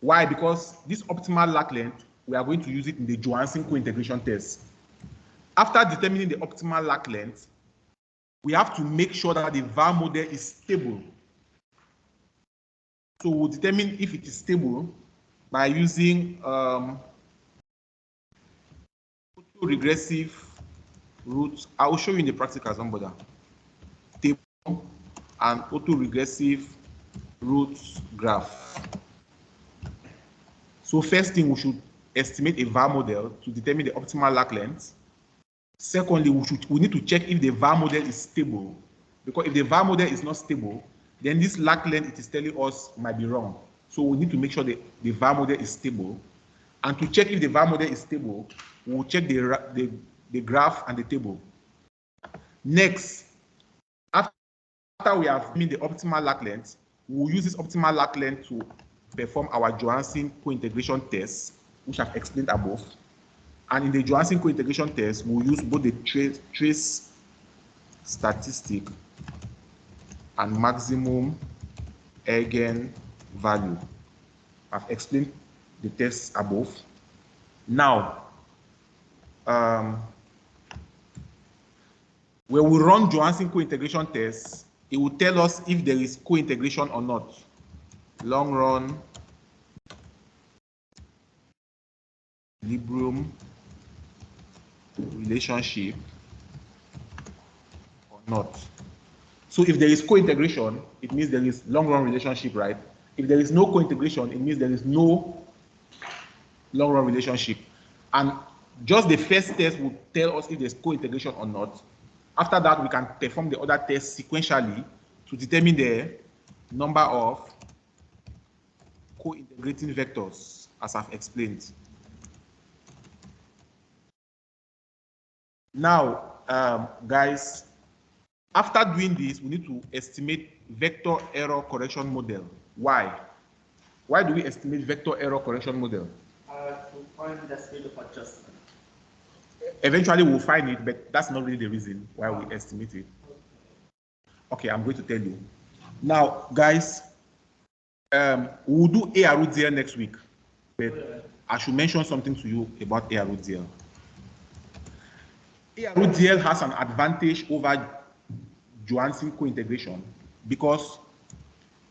Speaker 2: Why? Because this optimal lag length, we are going to use it in the Johansen co-integration test. After determining the optimal lag length, we have to make sure that the VAR model is stable. So we'll determine if it is stable by using regressive roots. I will show you in the practical, don't bother. Table and autoregressive roots graph. So first thing, we should estimate a VAR model to determine the optimal lag length. Secondly, we need to check if the VAR model is stable, because if the VAR model is not stable, then this lag length it is telling us might be wrong. So we need to make sure that the VAR model is stable. And to check if the VAR model is stable, we'll check the graph and the table. Next, after we have made the optimal lag length, we'll use this optimal lag length to perform our Johansen co-integration test, which I've explained above. And in the Johansen co-integration test, we'll use both the trace statistic and maximum eigenvalue. I've explained the tests above. Now, when we run Johansen co-integration tests, it will tell us if there is co-integration or not. Long run equilibrium relationship or not. So if there is co-integration, it means there is long run relationship, right? If there is no co-integration, it means there is no long run relationship. And just the first test will tell us if there's co-integration or not. After that, we can perform the other tests sequentially to determine the number of co-integrating vectors, as I've explained. Now, guys, after doing this, we need to estimate vector error correction model. Why? Why do we estimate vector error correction model?
Speaker 4: To find the speed of adjustment.
Speaker 2: Eventually, we'll find it, but that's not really the reason why we estimate it. Okay, I'm going to tell you. Now, guys, we'll do ARUDL next week, but I should mention something to you about ARUDL. ARUDL has an advantage over Johansen co-integration because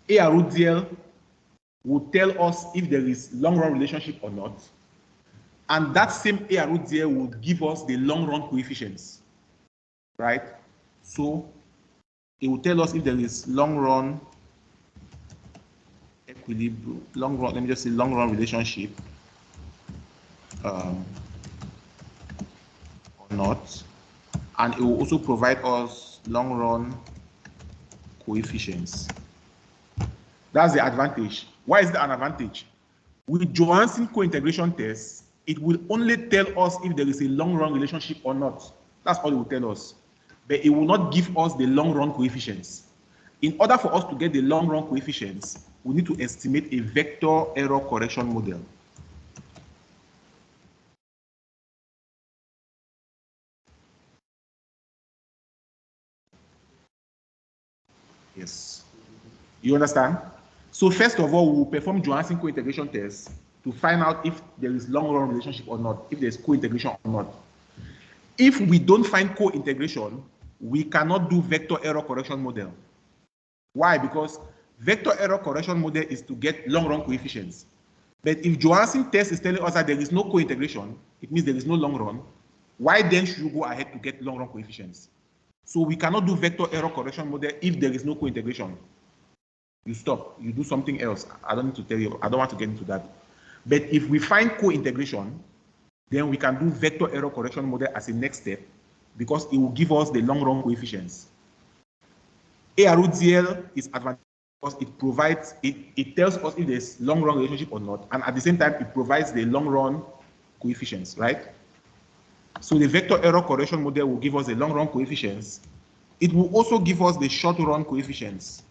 Speaker 2: ARUDL will tell us if there is long-run relationship or not, and that same ARUDL will give us the long-run coefficients, right? So it will tell us if there is long-run equilibrium, long-run, let me just say long-run relationship or not, and it will also provide us long-run coefficients. That's the advantage. Why is that an advantage? With Johansen co-integration tests, it will only tell us if there is a long-run relationship or not. That's all it will tell us. But it will not give us the long-run coefficients. In order for us to get the long-run coefficients, we need to estimate a vector error correction model. Yes. You understand? So first of all, we will perform Johansen co-integration tests to find out if there is long-run relationship or not, if there is co-integration or not. If we don't find co-integration, we cannot do vector error correction model. Why? Because vector error correction model is to get long-run coefficients. But if Johansen test is telling us that there is no co-integration, it means there is no long-run. Why then should you go ahead to get long-run coefficients? So we cannot do vector error correction model if there is no co-integration. You stop, you do something else. I don't need to tell you, I don't want to get into that. But if we find co-integration, then we can do vector error correction model as a next step because it will give us the long-run coefficients. ARUDL is advantageous because it provides, it tells us if there's long-run relationship or not, and at the same time, it provides the long-run coefficients, right? So the vector error correction model will give us the long-run coefficients. It will also give us the short-run coefficients.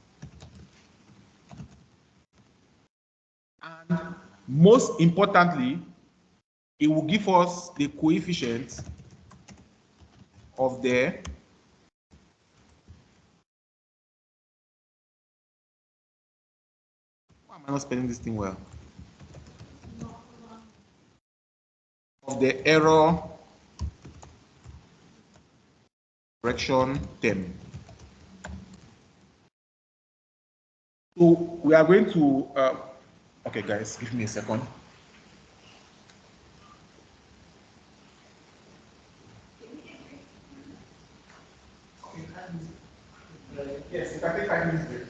Speaker 2: And most importantly, it will give us the coefficient of the why am I not spelling this thing well? Of the error correction term. So we are going to, okay guys, give me a second.
Speaker 5: Yes, you can take 5 minutes break.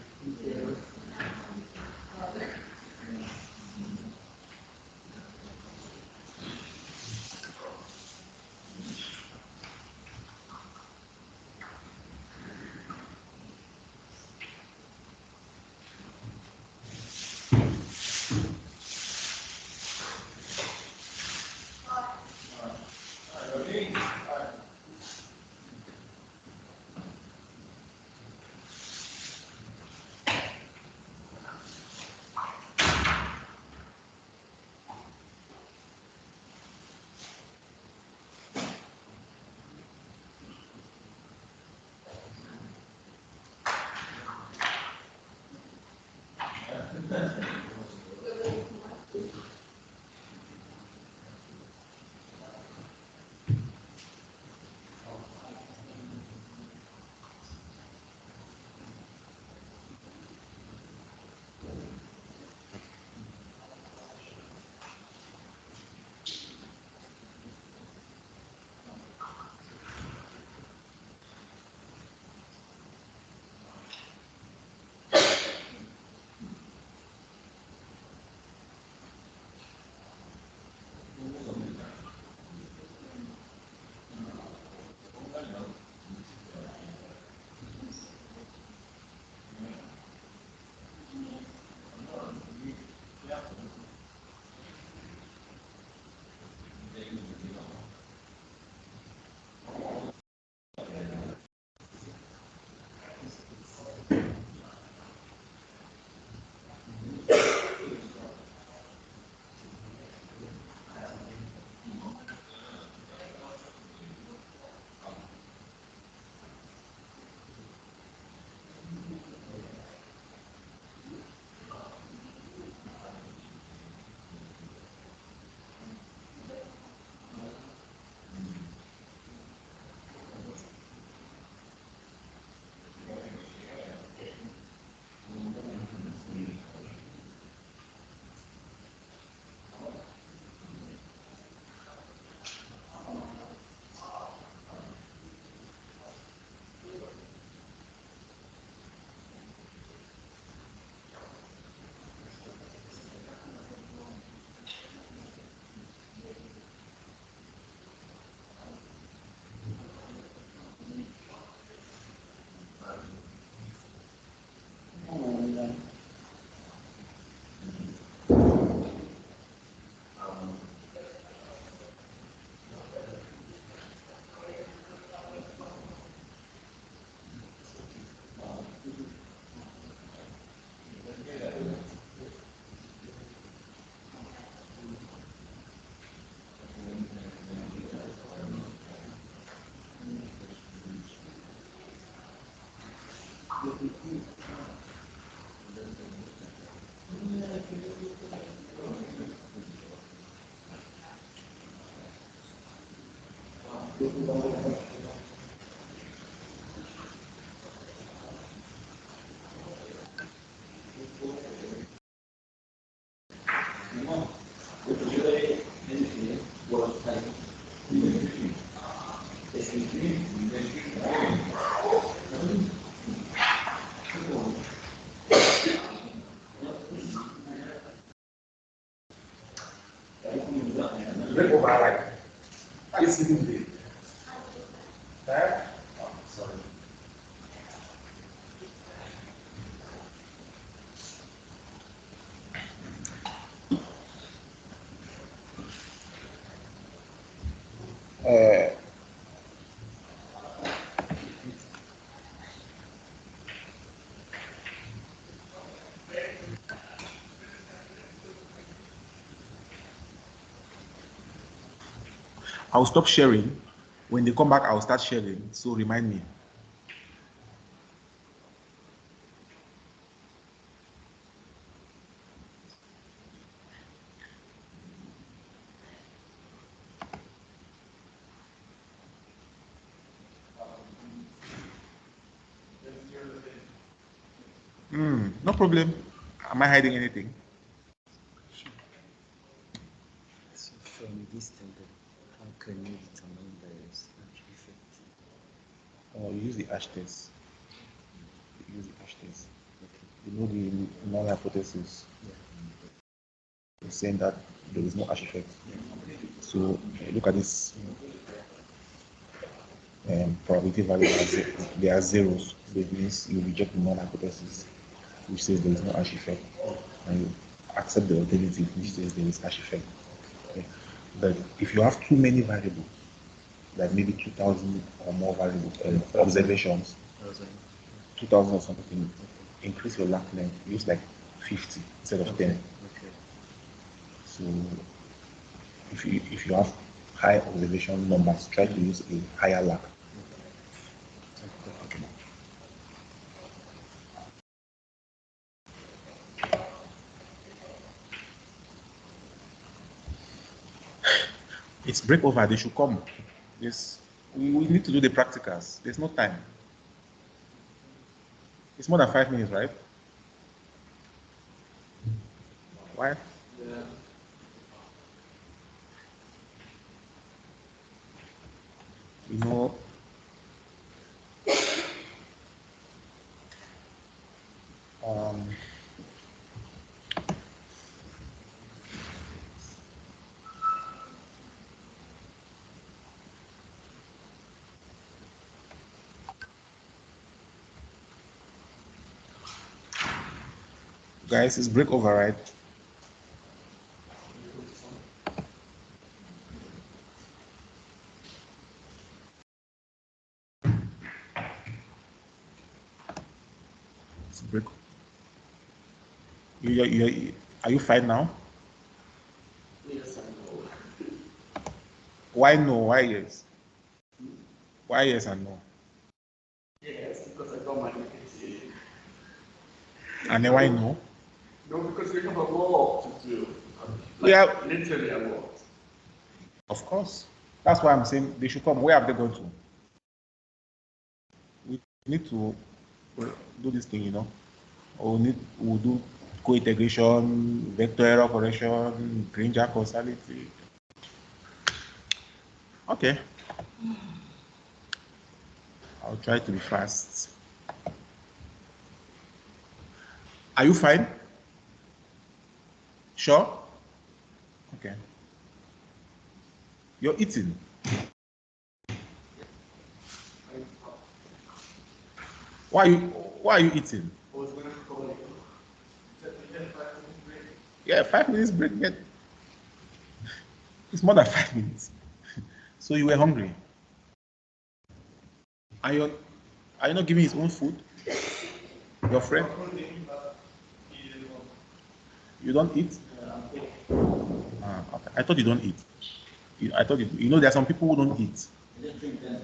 Speaker 2: Break over like, are you sleeping today? Tired? Oh, sorry. I'll stop sharing. When they come back, I'll start sharing. So remind me. No problem. Am I hiding anything?
Speaker 6: So from this table, how can you determine the hash effect?
Speaker 2: Oh, you use the hash test. You use the hash test. You know the null hypothesis. It's saying that there is no hash effect. So look at this probability value as they are zeros. So it means you reject the null hypothesis, which says there is no hash effect, and you accept the alternative, which says there is hash effect. Okay. But if you have too many variables, like maybe 2,000 or more variables, observations, 2,000 or something, increase your lap length, use like 50 instead of 10.
Speaker 6: Okay.
Speaker 2: So if you have high observation numbers, try to use a higher lap. Okay. It's break over, they should come. Yes, we need to do the practicals. There's no time. It's more than 5 minutes, right? Why?
Speaker 1: Yeah.
Speaker 2: You know, um, guys, it's break over, right? It's break. Are you fine now?
Speaker 1: Yes, I know.
Speaker 2: Why no? Why yes? Why yes and no?
Speaker 1: Yes, because I got my PhD.
Speaker 2: And then why no?
Speaker 1: No, because we have a work to do.
Speaker 2: Yeah.
Speaker 1: Literally a work.
Speaker 2: Of course. That's why I'm saying they should come. Where have they gone to? We need to do this thing, you know. We'll do co-integration, vector error correction, Granger causality. Okay. I'll try to be fast. Are you fine? Sure? Okay. You're eating. Why are you eating?
Speaker 1: I was going to call you.
Speaker 2: Yeah, 5 minutes break. It's more than 5 minutes. So you were hungry. Are you not giving his own food? Your friend? You don't eat? Okay. I thought you don't eat. I thought you know there are some people who don't eat.
Speaker 7: I just drink Benzo.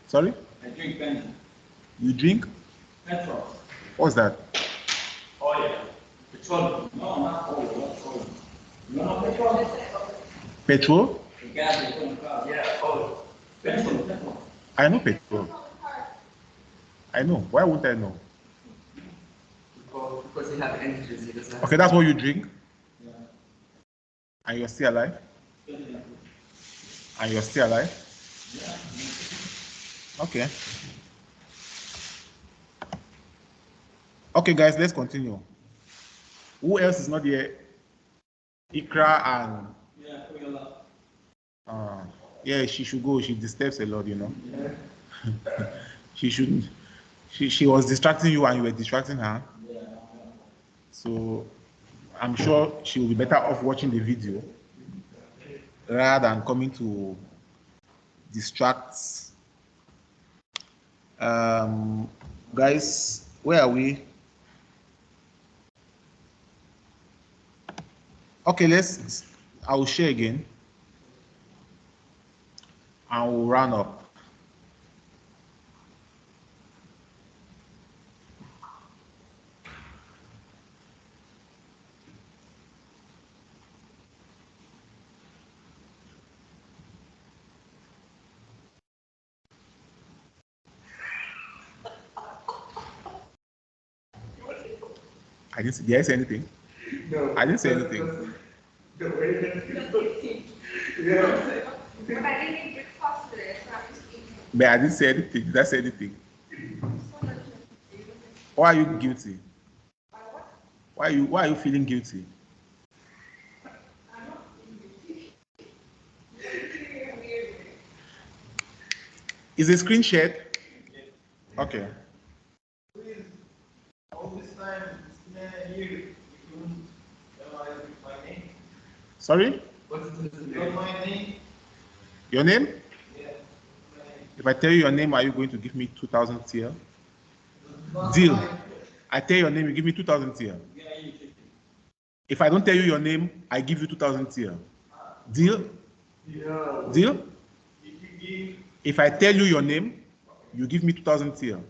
Speaker 2: Sorry?
Speaker 7: I drink Benzo.
Speaker 2: You drink?
Speaker 7: Petrol.
Speaker 2: What's that?
Speaker 7: Oil. Petrol. No, not oil. Not oil. You know petrol?
Speaker 2: Petrol?
Speaker 7: The gas they put in the car. Yeah, oil. Petrol. Petrol.
Speaker 2: I know petrol. I know. Why won't I know?
Speaker 1: Because he have energies. He doesn't have.
Speaker 2: Okay, that's what you drink?
Speaker 7: Yeah.
Speaker 2: And you're still alive? And you're still alive?
Speaker 7: Yeah.
Speaker 2: Okay. Okay, guys, let's continue. Who else is not here? Ikra and
Speaker 7: Yeah, we a lot.
Speaker 2: yeah, she should go. She disturbs a lot, you know.
Speaker 7: Yeah.
Speaker 2: She shouldn't. She was distracting you and you were distracting her.
Speaker 7: Yeah.
Speaker 2: So I'm sure she will be better off watching the video rather than coming to distract. Guys, where are we? Okay, I will share again and we'll run up. I didn't say, did I say anything?
Speaker 1: No.
Speaker 2: I didn't say anything.
Speaker 1: The way that
Speaker 3: Yeah. But I didn't eat breakfast today, so I'm just eating.
Speaker 2: But I didn't say anything. Did I say anything? Why are you guilty? Why are you feeling guilty? Is the screen shared? Okay.
Speaker 7: All this time, you don't realize my name.
Speaker 2: Sorry?
Speaker 1: What's
Speaker 7: Not my name?
Speaker 2: Your name?
Speaker 7: Yeah.
Speaker 2: If I tell you your name, are you going to give me 2,000 TL? Deal. I tell you your name, you give me 2,000 TL.
Speaker 7: Yeah, you should.
Speaker 2: If I don't tell you your name, I give you 2,000 TL. Deal?
Speaker 1: Yeah.
Speaker 2: Deal?
Speaker 7: If you give,
Speaker 2: If I tell you your name, you give me 2,000 TL.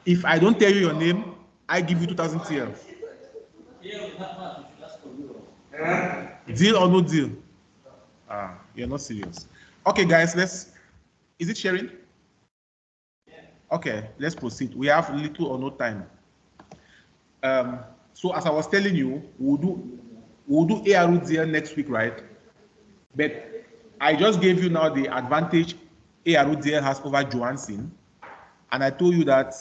Speaker 2: If I don't tell you your name, I give you 2,000 TL. Deal or no deal? You're not serious. Okay, guys, is it sharing? Okay, let's proceed. We have little or no time. So as I was telling you, we'll do ARUDL next week, right? But I just gave you now the advantage ARUDL has over Johansen. And I told you that,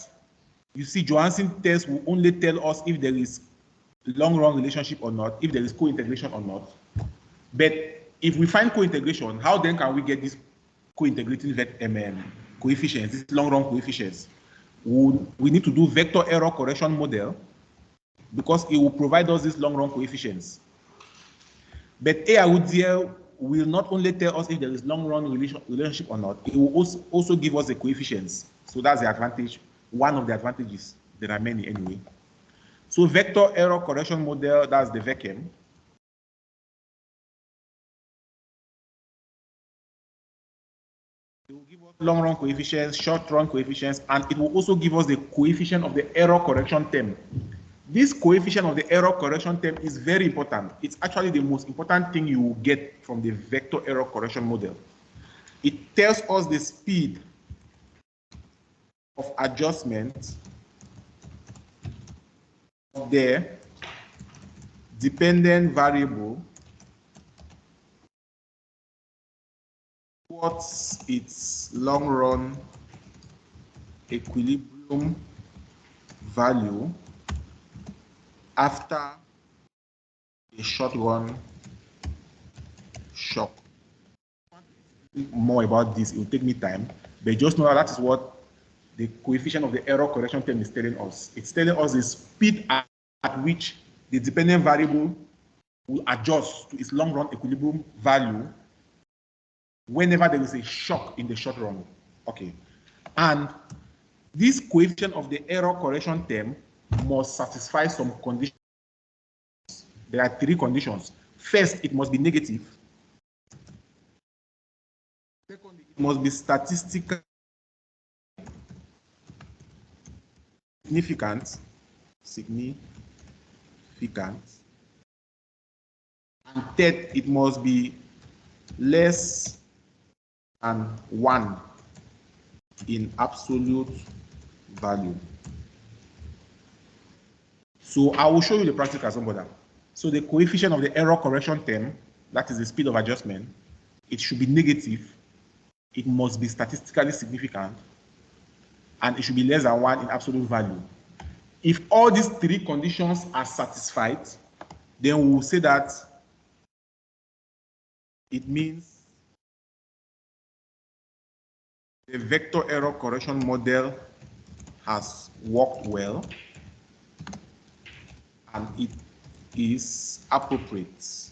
Speaker 2: you see, Johansen test will only tell us if there is long-run relationship or not, if there is co-integration or not. But if we find co-integration, how then can we get these co-integrating coefficients, these long-run coefficients? We need to do vector error correction model because it will provide us these long-run coefficients. But ARUDL will not only tell us if there is long-run relationship or not, it will also give us the coefficients. So that's the advantage, one of the advantages. There are many anyway. So vector error correction model, that's the VECM. It will give us long-run coefficients, short-run coefficients, and it will also give us the coefficient of the error correction term. This coefficient of the error correction term is very important. It's actually the most important thing you will get from the vector error correction model. It tells us the speed of adjustment of the dependent variable, what's its long-run equilibrium value after a short-run shock. More about this, it will take me time, but just know that is what the coefficient of the error correction term is telling us. It's telling us the speed at which the dependent variable will adjust to its long-run equilibrium value whenever there is a shock in the short run. Okay. And this coefficient of the error correction term must satisfy some conditions. There are three conditions. First, it must be negative. Second, it must be statistically significant. And third, it must be less than 1 in absolute value. So I will show you the practical example. So the coefficient of the error correction term, that is the speed of adjustment, it should be negative, it must be statistically significant, and it should be less than 1 in absolute value. If all these three conditions are satisfied, then we will say that it means the vector error correction model has worked well and it is appropriate.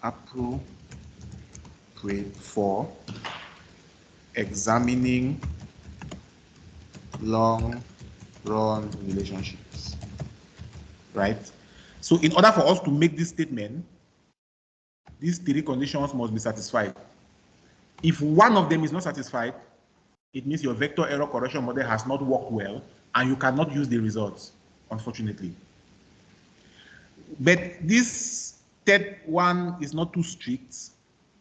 Speaker 2: Appropriate for examining long-run relationships, right? So in order for us to make this statement, these three conditions must be satisfied. If one of them is not satisfied, it means your vector error correction model has not worked well and you cannot use the results, unfortunately. But this third one is not too strict.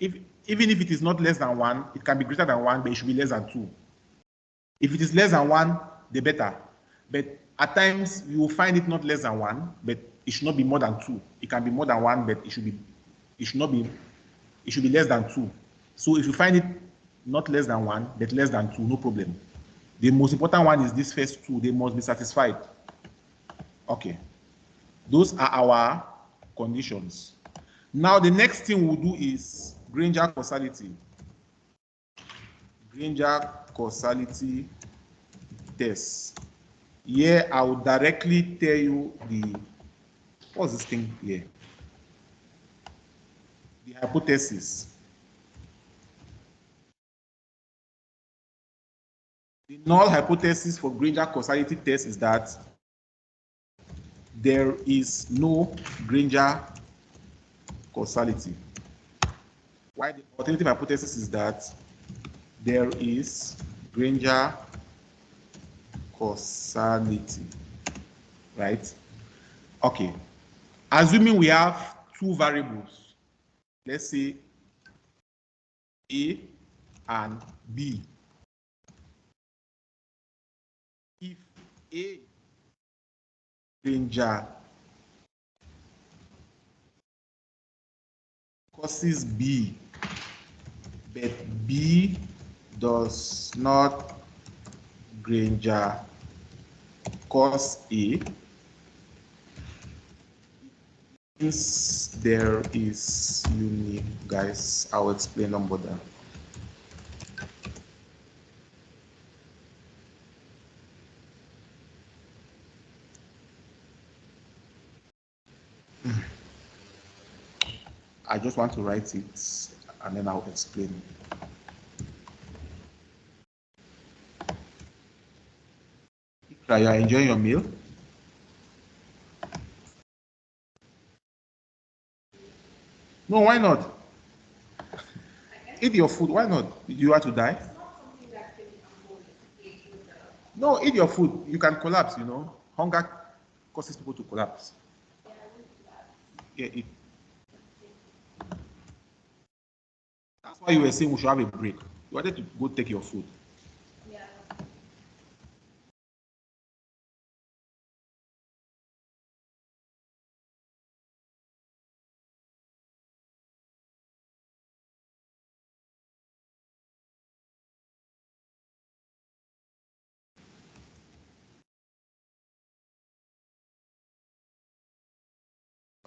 Speaker 2: Even if it is not less than 1, it can be greater than 1, but it should be less than 2. If it is less than 1, the better. But at times you will find it not less than 1, but it should not be more than 2. It can be more than 1, but it should be less than 2. So if you find it not less than 1, but less than 2, no problem. The most important one is this first 2. They must be satisfied. Okay. Those are our conditions. Now the next thing we'll do is Granger causality. Granger causality test. Here I will directly tell you what's this thing here? The hypothesis. The null hypothesis for Granger causality test is that there is no Granger causality. Why the alternative hypothesis is that there is Granger causality, right? Okay. Assuming we have 2 variables, let's say A and B. If A Granger causes B, but B does not Granger cause A, since there is unique, guys, I'll explain on board that. I just want to write it and then I'll explain. Are you enjoying your meal? No, why not? Eat your food. Why not? You want to die? No, eat your food. You can collapse, you know. Hunger causes people to collapse. Yeah, eat. That's why you were saying we should have a break. You wanted to go take your food.
Speaker 3: Yeah.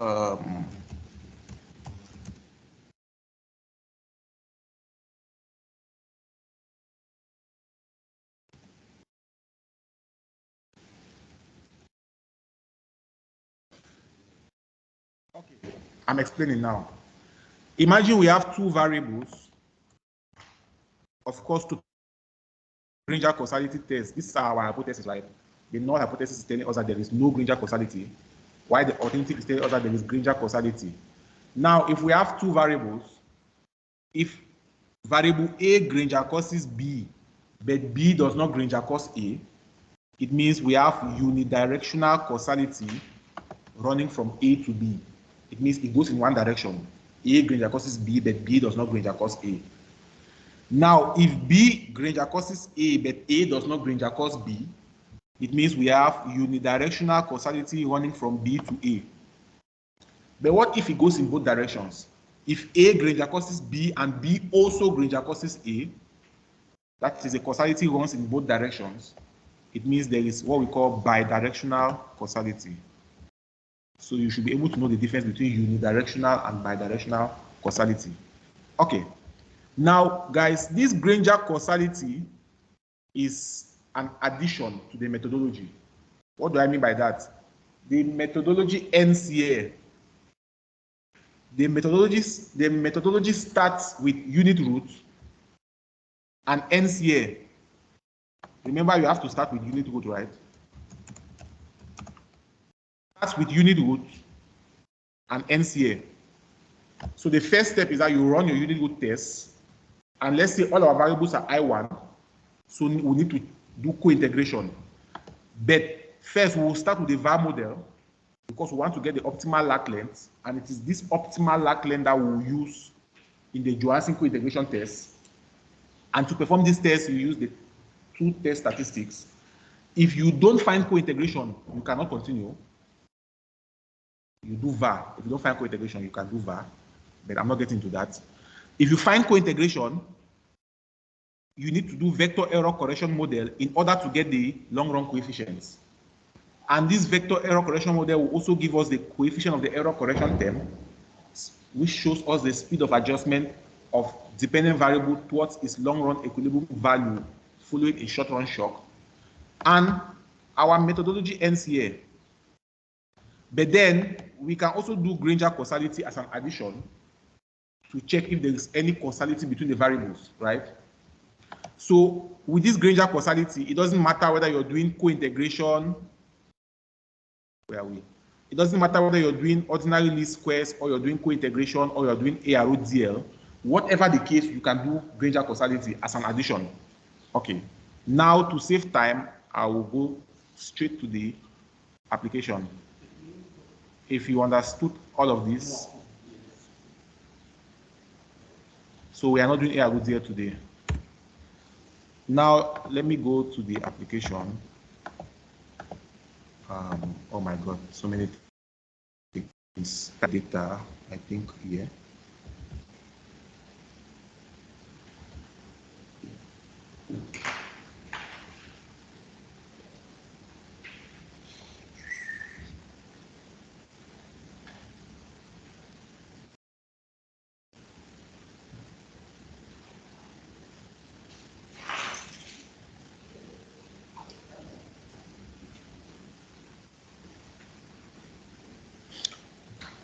Speaker 2: Um, okay, I'm explaining now. Imagine we have 2 variables. Of course, to Granger causality test, this is our hypothesis, right? The null hypothesis is telling us that there is no Granger causality, while the alternative is telling us that there is Granger causality. Now, if we have 2 variables, if variable A Granger causes B, but B does not Granger cause A, it means we have unidirectional causality running from A to B. It means it goes in one direction. A Granger causes B, but B does not Granger cause A. Now, if B Granger causes A, but A does not Granger cause B, it means we have unidirectional causality running from B to A. But what if it goes in both directions? If A Granger causes B and B also Granger causes A, that is a causality runs in both directions. It means there is what we call bidirectional causality. So you should be able to know the difference between unidirectional and bidirectional causality. Okay. Now, guys, this Granger causality is an addition to the methodology. What do I mean by that? The methodology ends here. The methodology starts with unit root and ends here. Remember, you have to start with unit root, right? Starts with unit root and ends here. So the first step is that you run your unit root test, and let's say all our variables are I1, so we need to do co-integration. But first, we will start with the var model because we want to get the optimal lag length, and it is this optimal lag length that we will use in the Johansen co-integration test. And to perform this test, we use the two test statistics. If you don't find co-integration, you cannot continue. You do VAR. If you don't find co-integration, you can do VAR, but I'm not getting into that. If you find co-integration, you need to do vector error correction model in order to get the long run coefficients. And this vector error correction model will also give us the coefficient of the error correction term, which shows us the speed of adjustment of dependent variable towards its long run equilibrium value following a short run shock. And our methodology ends here. But then we can also do Granger causality as an addition to check if there is any causality between the variables, right? So with this Granger causality, it doesn't matter whether you're doing co-integration. Where are we? It doesn't matter whether you're doing ordinary least squares or you're doing co-integration or you're doing ARODL. Whatever the case, you can do Granger causality as an addition. Okay. Now to save time, I will go straight to the application. If you understood all of this, so we are not doing ARODL today. Now let me go to the application. Oh my God, so many things. Data, I think here.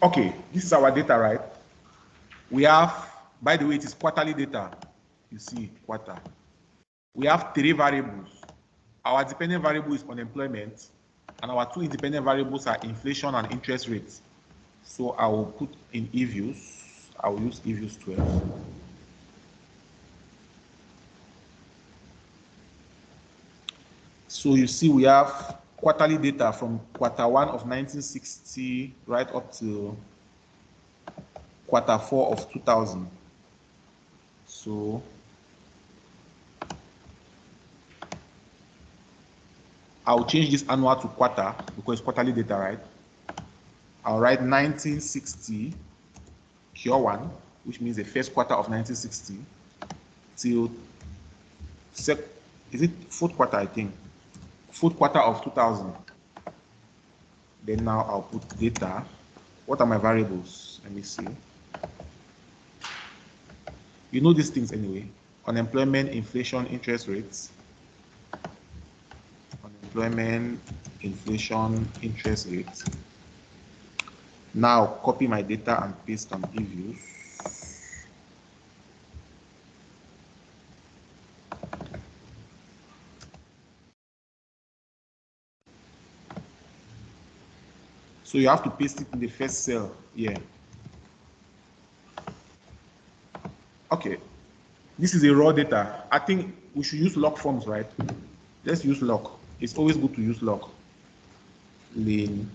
Speaker 2: Okay, this is our data, right? We have, by the way, it is quarterly data. You see, quarter. We have 3 variables. Our dependent variable is unemployment, and our 2 independent variables are inflation and interest rates. So I will put in eViews. I will use eViews 12. So you see, we have quarterly data from quarter 1 of 1960 right up to quarter 4 of 2000. So I'll change this annual to quarter because it's quarterly data, right? I'll write 1960 Q1, which means the first quarter of 1960 till is it fourth quarter, I think? Fourth quarter of 2000. Then now I'll put data. What are my variables? Let me see. You know these things anyway. Unemployment, inflation, interest rates. Unemployment, inflation, interest rates. Now copy my data and paste on eViews. So you have to paste it in the first cell here. Okay, this is a raw data. I think we should use log forms, right? Let's use log. It's always good to use log. Lane.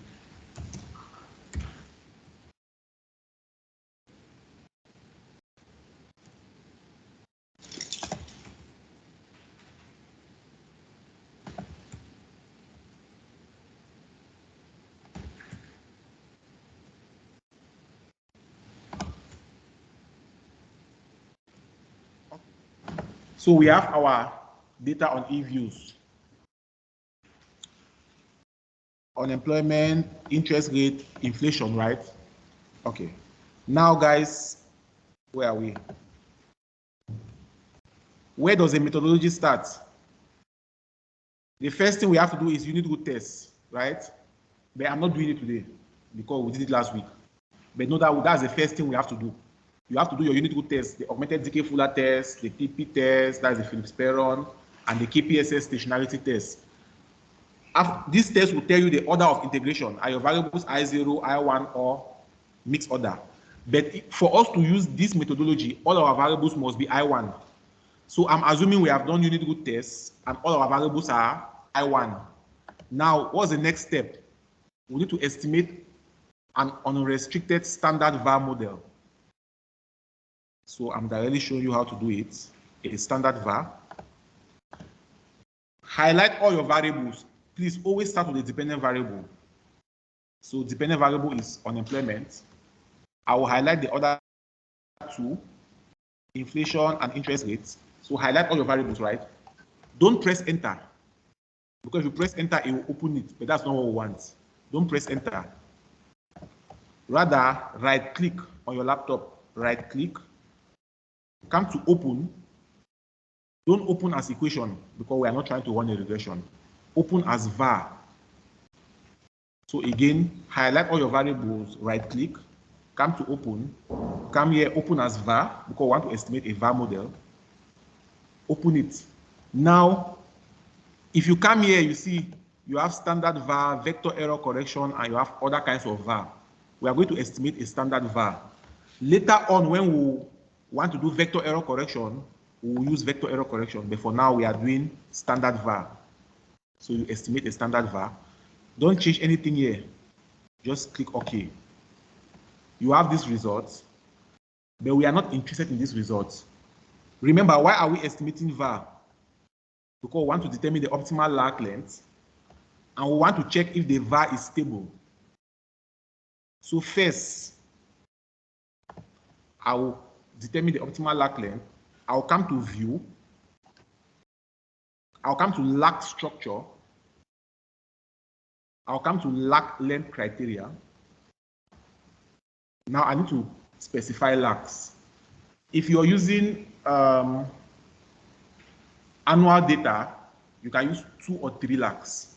Speaker 2: So we have our data on eViews. Unemployment, interest rate, inflation, right? Okay. Now, guys, where are we? Where does the methodology start? The first thing we have to do is unit root tests, right? But I'm not doing it today because we did it last week. But know that that's the first thing we have to do. You have to do your unit root test, the augmented decay Fuller test, the TP test, that's the Phillips-Perron, and the KPSS stationarity test. This test will tell you the order of integration. Are your variables I0, I1, or mixed order? But for us to use this methodology, all our variables must be I1. So I'm assuming we have done unit root tests, and all our variables are I1. Now, what's the next step? We need to estimate an unrestricted standard VAR model. So I'm directly showing you how to do it. A standard VAR. highlight all your variables. Please always start with the dependent variable. So dependent variable is unemployment. I will highlight the other two, inflation and interest rates. So highlight all your variables, right? Don't press enter, because if you press enter, it will open it, but that's not what we want. Don't press enter. Rather, right click on your laptop, right click, come to open. Don't open as equation, because we are not trying to run a regression. Open as var. So again, highlight all your variables, right click, come to open, come here, open as var, because we want to estimate a var model. Open it. Now, if you come here, you see you have standard var, vector error correction, and you have other kinds of var. We are going to estimate a standard var. Later on, when we want to do vector error correction, we will use vector error correction, but for now we are doing standard var. So you estimate a standard var. Don't change anything here. Just click OK. You have these results, but we are not interested in these results. Remember, why are we estimating var? Because we want to determine the optimal lag length, and we want to check if the var is stable. So first, I will determine the optimal lag length. I'll come to view. I'll come to lag structure. I'll come to lag length criteria. Now I need to specify lags. If you're using annual data, you can use 2 or 3 lags.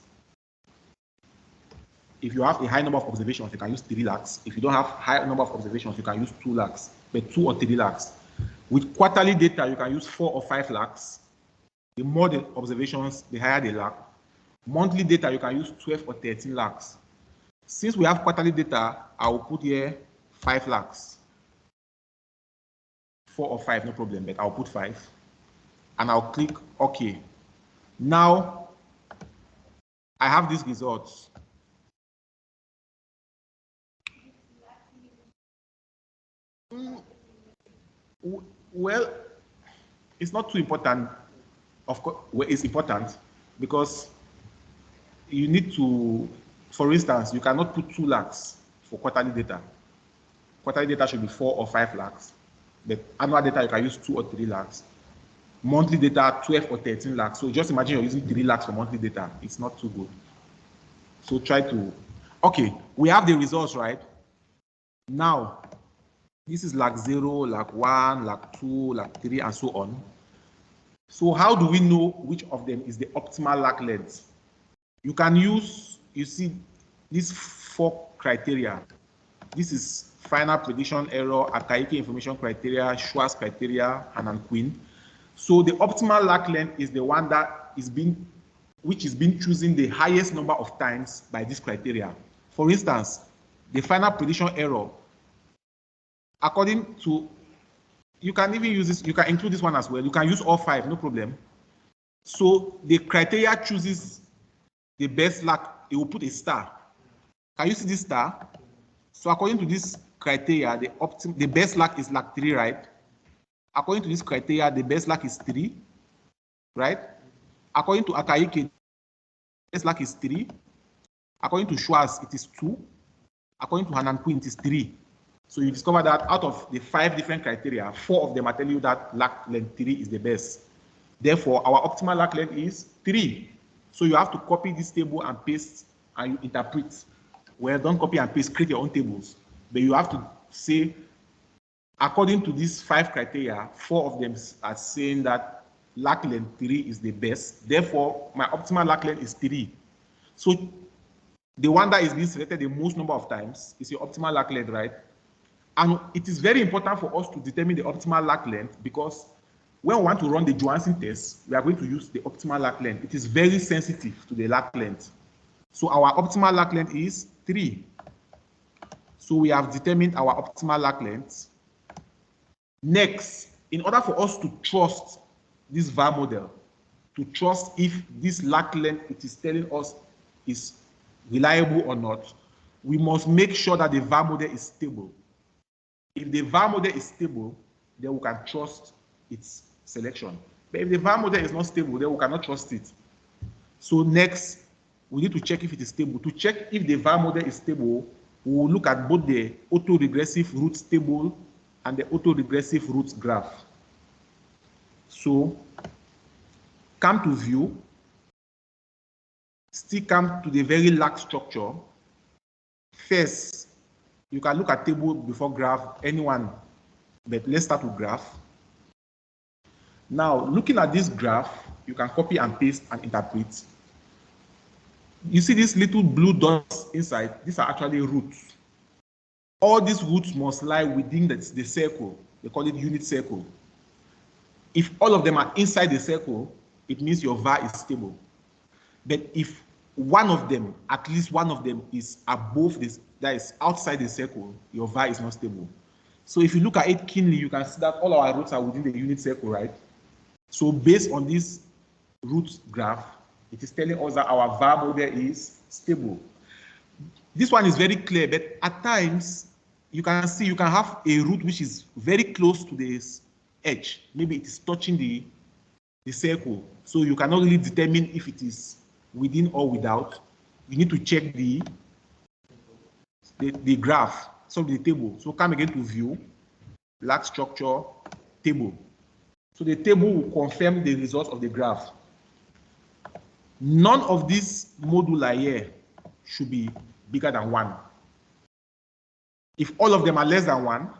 Speaker 2: If you have a high number of observations, you can use 3 lags. If you don't have high number of observations, you can use 2 lags, but 2 or 3 lags. With quarterly data, you can use 4 or 5 lags. The more the observations, the higher the lag. Monthly data, you can use 12 or 13 lags. Since we have quarterly data, I will put here 5 lags. 4 or 5, no problem, but I'll put 5. And I'll click OK. Now, I have these results. Well, it's not too important. Of course, well, it's important because you need to, for instance, you cannot put 2 lags for quarterly data. Quarterly data should be 4 or 5 lags. But annual data, you can use 2 or 3 lags. Monthly data, 12 or 13 lags. So just imagine you're using 3 lags for monthly data. It's not too good. So try to, okay, we have the results, right? Now, this is lag 0, lag 1, lag 2, lag 3, and so on. So how do we know which of them is the optimal lag length? You can use, you see, these 4 criteria. This is final prediction error, archaic information criteria, Schwartz criteria, and Quinn. So the optimal lag length is the one that is being, which is being chosen the highest number of times by this criteria. For instance, the final prediction error, according to, you can even use this, you can include this one as well. You can use all 5, no problem. So the criteria chooses the best lag, it will put a star. Can you see this star? So according to this criteria, the best lag is lag 3, right? According to this criteria, the best lag is 3, right? According to archaic, the best lag is 3. According to Schwartz, it is 2. According to Hanan Quinn, it is 3. So you discover that out of the 5 different criteria, 4 of them are telling you that lag length 3 is the best. Therefore, our optimal lag length is 3. So you have to copy this table and paste and you interpret. Well, don't copy and paste, create your own tables. But you have to say, according to these 5 criteria, 4 of them are saying that lag length 3 is the best. Therefore, my optimal lag length is 3. So the one that is being selected the most number of times is your optimal lag length, right? And it is very important for us to determine the optimal lag length because when we want to run the Johansen test, we are going to use the optimal lag length. It is very sensitive to the lag length. So our optimal lag length is 3. So we have determined our optimal lag length. Next, in order for us to trust this var model, to trust if this lag length it is telling us is reliable or not, we must make sure that the var model is stable. If the var model is stable, then we can trust its selection. But if the var model is not stable, then we cannot trust it. So next, we need to check if it is stable. To check if the VAR model is stable, we will look at both the autoregressive roots table and the autoregressive roots graph. So come to view, still come to the very last structure. First, you can look at table before graph, anyone, but let's start with graph. Now, looking at this graph, you can copy and paste and interpret. You see these little blue dots inside, these are actually roots. All these roots must lie within the circle. They call it unit circle. If all of them are inside the circle, it means your VAR is stable. But if one of them, at least one of them, is above this, that is outside the circle, your VAR is not stable. So if you look at it keenly, you can see that all our roots are within the unit circle, right? So based on this root graph, it is telling us that our VAR model is stable. This one is very clear, but at times, you can see you can have a root which is very close to this edge. Maybe it is touching the circle. So you cannot really determine if it is within or without. You need to check the graph, so the table. So come again to view, black structure, table. So the table will confirm the results of the graph. None of these moduli here should be bigger than 1. If all of them are less than 1,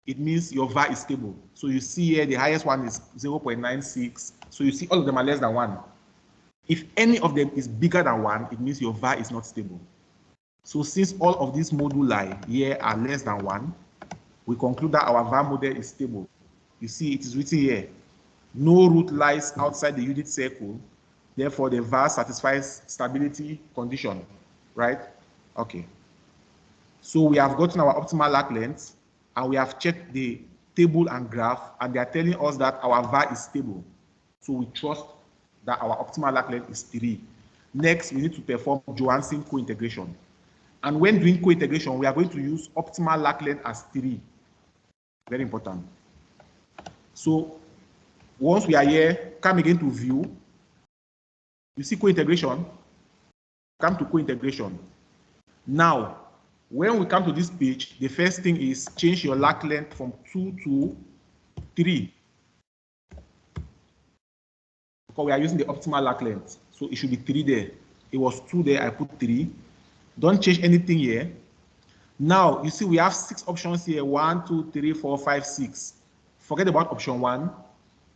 Speaker 2: it means your VAR is stable. So you see here the highest one is 0.96. So you see all of them are less than 1. If any of them is bigger than 1, it means your VAR is not stable. So since all of these moduli here are less than 1, we conclude that our VAR model is stable. You see it is written here, no root lies outside the unit circle, therefore the VAR satisfies stability condition, right? Okay. So we have gotten our optimal arc length, and we have checked the table and graph, and they are telling us that our VAR is stable. So we trust that our optimal arc length is 3. Next, we need to perform JOHANSEN cointegration. And when doing cointegration, we are going to use optimal arc length as 3. Very important. So once we are here, come again to view. You see cointegration. Come to cointegration. Now, when we come to this page, the first thing is change your arc length from 2 to 3. Because we are using the optimal arc length. So it should be 3 there. It was 2 there, I put 3. Don't change anything here. Now, you see we have 6 options here. 1, 2, 3, 4, 5, 6. Forget about option 1.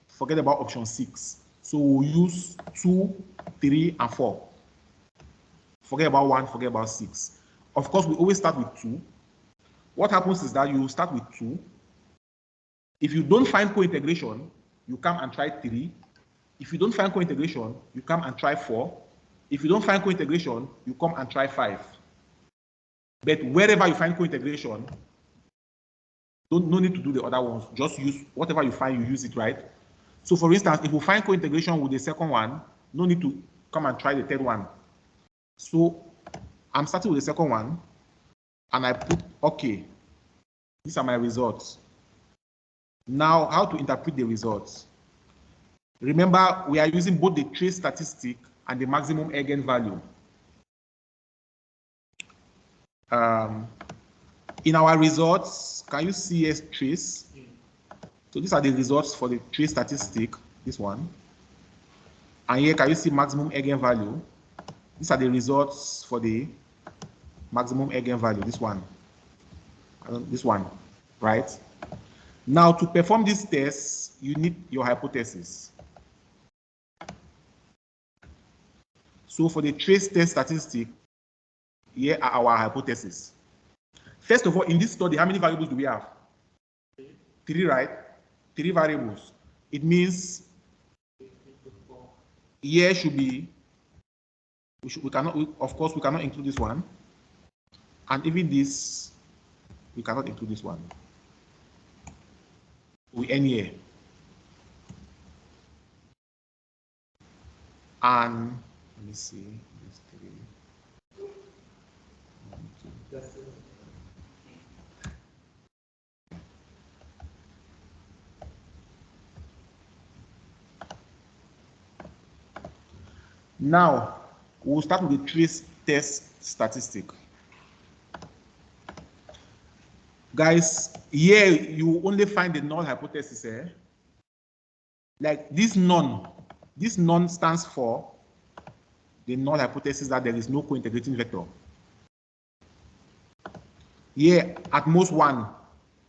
Speaker 2: Forget about option 6. So we'll use 2, 3, and 4. Forget about 1, forget about 6. Of course, we always start with 2. What happens is that you start with 2. If you don't find cointegration, you come and try 3. If you don't find cointegration, you come and try 4. If you don't find cointegration, you come and try 5. But wherever you find cointegration, no need to do the other ones. Just use whatever you find, you use it, right? So for instance, if we find cointegration with the second one, no need to come and try the third one. So I'm starting with the second one, and I put OK. These are my results. Now, how to interpret the results? Remember, we are using both the trace statistic and the maximum eigenvalue. In our results, can you see a trace? So these are the results for the trace statistic, this one. And here, can you see maximum eigenvalue? These are the results for the maximum eigenvalue, this one, right? Now, to perform this test, you need your hypothesis. So for the trace test statistic, here are our hypotheses. First of all, in this study, how many variables do we have? 3, right? 3 variables. It means here should be, of course, we cannot include this one. And even this, we cannot include this one. We end here. And let me see. This 3. 1, 2. Now, we'll start with the trace test statistic. Guys, here you only find the null hypothesis. Like this none stands for the null hypothesis that there is no co-integrating vector. Here, at most 1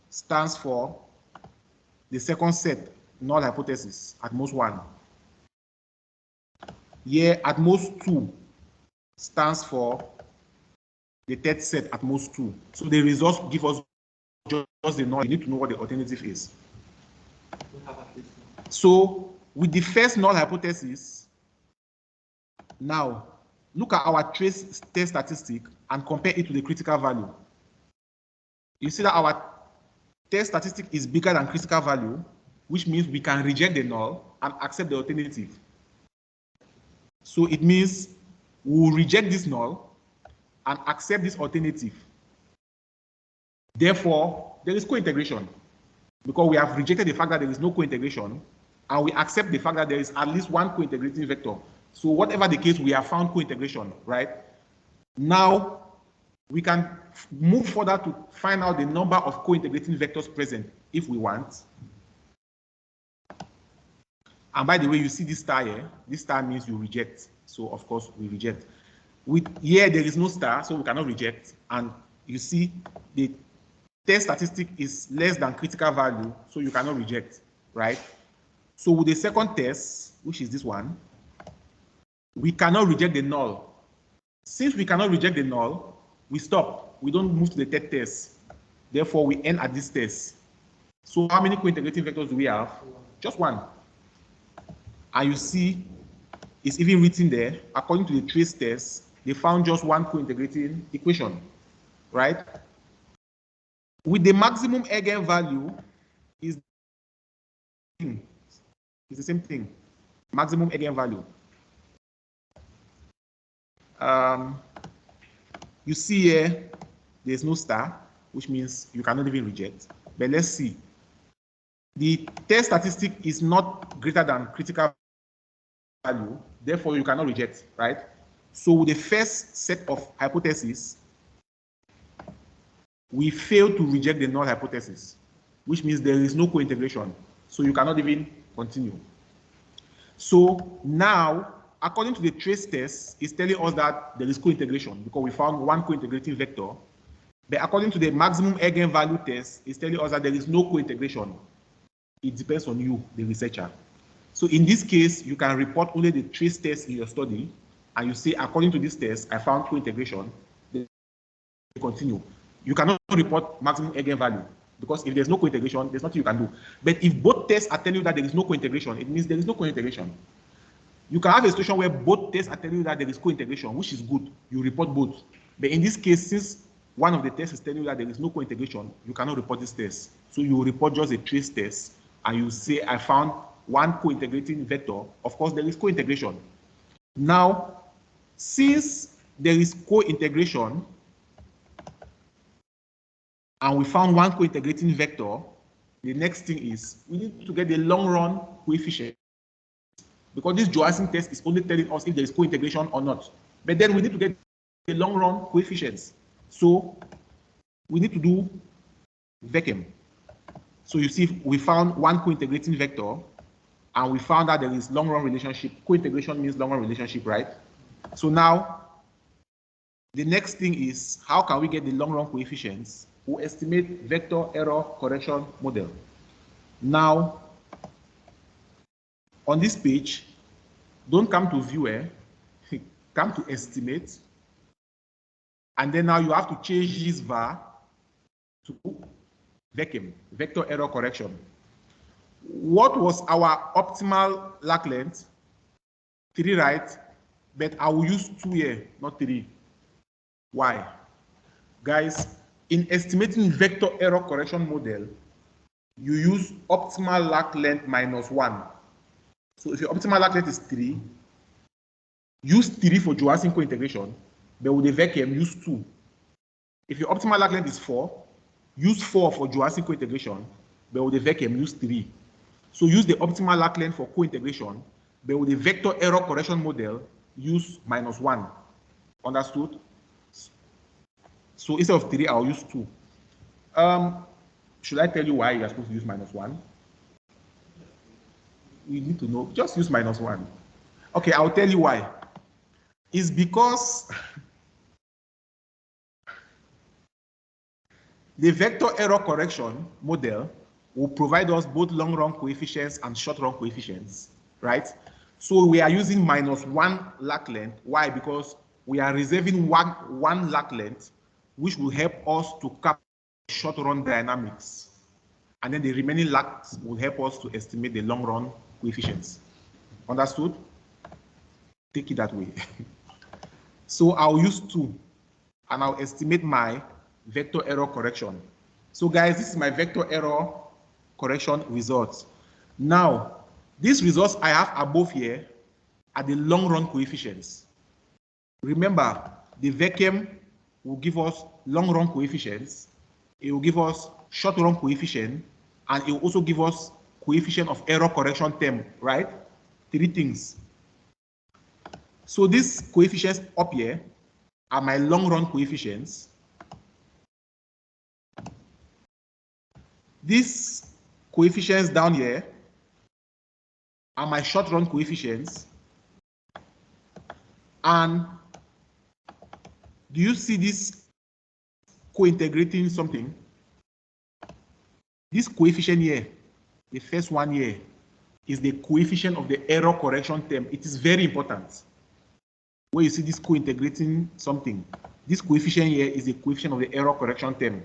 Speaker 2: stands for the second set null hypothesis, at most 1. Here, at most 2 stands for the third set, at most 2. So the results give us just the null. You need to know what the alternative is. So with the first null hypothesis, now look at our trace test statistic and compare it to the critical value. You see that our test statistic is bigger than critical value, which means we can reject the null and accept the alternative. So it means we will reject this null and accept this alternative. Therefore, there is co-integration because we have rejected the fact that there is no co-integration and we accept the fact that there is at least one co-integrating vector. So whatever the case, we have found co-integration, right? Now, we can move further to find out the number of co-integrating vectors present if we want. And by the way, you see this star here. This star means you reject. So of course, we reject. With here, there is no star, so we cannot reject. And you see the test statistic is less than critical value, so you cannot reject, right? So with the second test, which is this one, we cannot reject the null. Since we cannot reject the null, we stop. We don't move to the third test. Therefore, we end at this test. So how many co-integrating vectors do we have? Just one. And you see, it's even written there, according to the trace test, they found just one co-integrating equation, right? With the maximum eigenvalue is the same thing. Maximum eigenvalue. You see here, there's no star, which means you cannot even reject. But let's see. The test statistic is not greater than critical value, therefore you cannot reject, right? So with the first set of hypotheses, we fail to reject the null hypothesis, which means there is no co-integration, so you cannot even continue. So now, according to the trace test, it's telling us that there is co-integration because we found one co-integrating vector. But according to the maximum eigenvalue test, it's telling us that there is no co-integration. It depends on you, the researcher. So in this case, you can report only the trace test in your study, and you say, according to this test, I found co-integration. Then you continue. You cannot report maximum eigenvalue because if there's no co-integration, there's nothing you can do. But if both tests are telling you that there is no co-integration, it means there is no co-integration. You can have a situation where both tests are telling you that there is co-integration, which is good. You report both. But in this case, since one of the tests is telling you that there is no co-integration, you cannot report this test. So you report just a trace test, and you say, I found one co-integrating vector. Of course, there is co-integration. Now, since there is co-integration, and we found one co-integrating vector, the next thing is we need to get the long-run coefficient. Because this Johansen test is only telling us if there is co-integration or not. But then we need to get the long-run coefficients. So we need to do VECM. So you see, we found one co-integrating vector, and we found that there is long-run relationship. Co-integration means long-run relationship, right? So now, the next thing is, how can we get the long-run coefficients? We estimate vector error correction model. Now, on this page, don't come to viewer, come to estimate, and then now you have to change this var to VECM, vector error correction. What was our optimal lag length? 3, right? But I will use 2 here, not 3. Why? Guys, in estimating vector error correction model, you use optimal lag length minus 1. So if your optimal lag length is 3, use 3 for Johansen cointegration, but with the VECM, use 2. If your optimal lag length is 4, use 4 for Johansen cointegration, but with the VECM, use 3. So use the optimal lag length for co-integration, but with the vector error correction model, use -1. Understood? So instead of 3, I'll use 2. Should I tell you why you are supposed to use -1? You need to know. Just use -1. Okay, I'll tell you why. It's because the vector error correction model will provide us both long-run coefficients and short-run coefficients, right? So we are using -1 lag length. Why? Because we are reserving one lag length, which will help us to capture short-run dynamics. And then the remaining lags will help us to estimate the long-run coefficients. Understood? Take it that way. So I'll use 2, and I'll estimate my vector error correction. So guys, this is my vector error correction results. Now, these results I have above here are the long-run coefficients. Remember, the VECM will give us long-run coefficients, it will give us short-run coefficient, and it will also give us coefficient of error correction term, right? 3 things. So these coefficients up here are my long-run coefficients. These coefficients down here are my short-run coefficients. And do you see this co-integrating something? This coefficient here, the first one here, is the coefficient of the error correction term. It is very important. Where you see this co-integrating something, this coefficient here is the coefficient of the error correction term.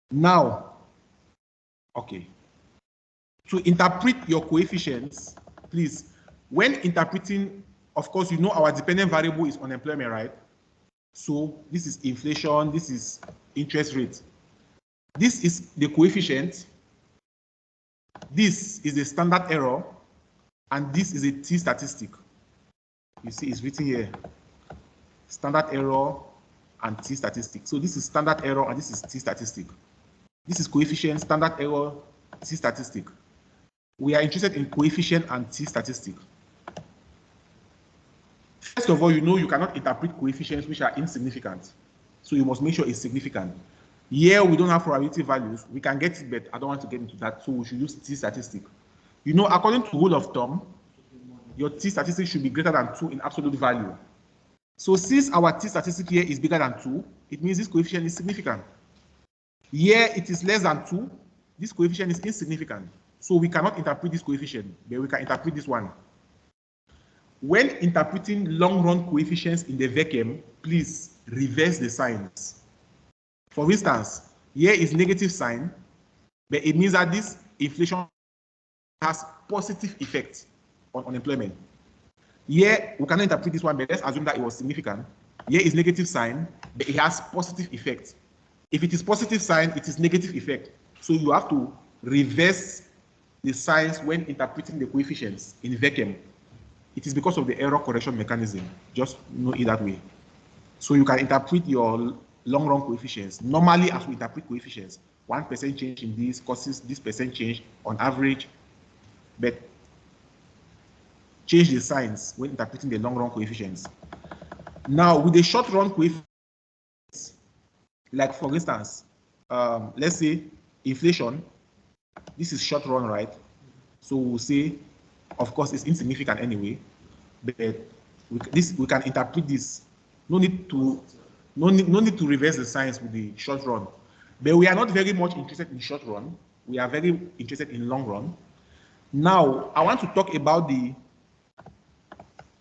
Speaker 2: Now, okay, to interpret your coefficients, please, when interpreting, of course, you know our dependent variable is unemployment, right? So this is inflation, this is interest rate. This is the coefficient, this is the standard error, and this is a t statistic. You see, it's written here, standard error and t statistic. So this is standard error and this is t statistic. This is coefficient, standard error, t statistic. We are interested in coefficient and t statistic. First of all, you know you cannot interpret coefficients which are insignificant. So you must make sure it's significant. Here we don't have probability values. We can get it, but I don't want to get into that. So we should use t statistic. You know, according to rule of thumb, your t statistic should be greater than 2 in absolute value. So since our t statistic here is bigger than 2, it means this coefficient is significant. Here it is less than 2, this coefficient is insignificant. So we cannot interpret this coefficient, but we can interpret this one. When interpreting long-run coefficients in the VECM, please reverse the signs. For instance, here is negative sign, but it means that this inflation has positive effect on unemployment. Here, we cannot interpret this one, but let's assume that it was significant. Here is negative sign, but it has positive effect. If it is positive sign, it is negative effect. So you have to reverse the signs when interpreting the coefficients in VECM. It is because of the error correction mechanism. Just know it that way. So you can interpret your long-run coefficients. Normally, as we interpret coefficients, 1% change in this causes this percent change on average, but change the signs when interpreting the long-run coefficients. Now, with the short-run coefficients, like for instance, let's say inflation, this is short-run, right? So we'll say, of course, it's insignificant anyway, but we can interpret this. No need to reverse the signs with the short run. But we are not very much interested in short run. We are very interested in long run. Now, I want to talk about the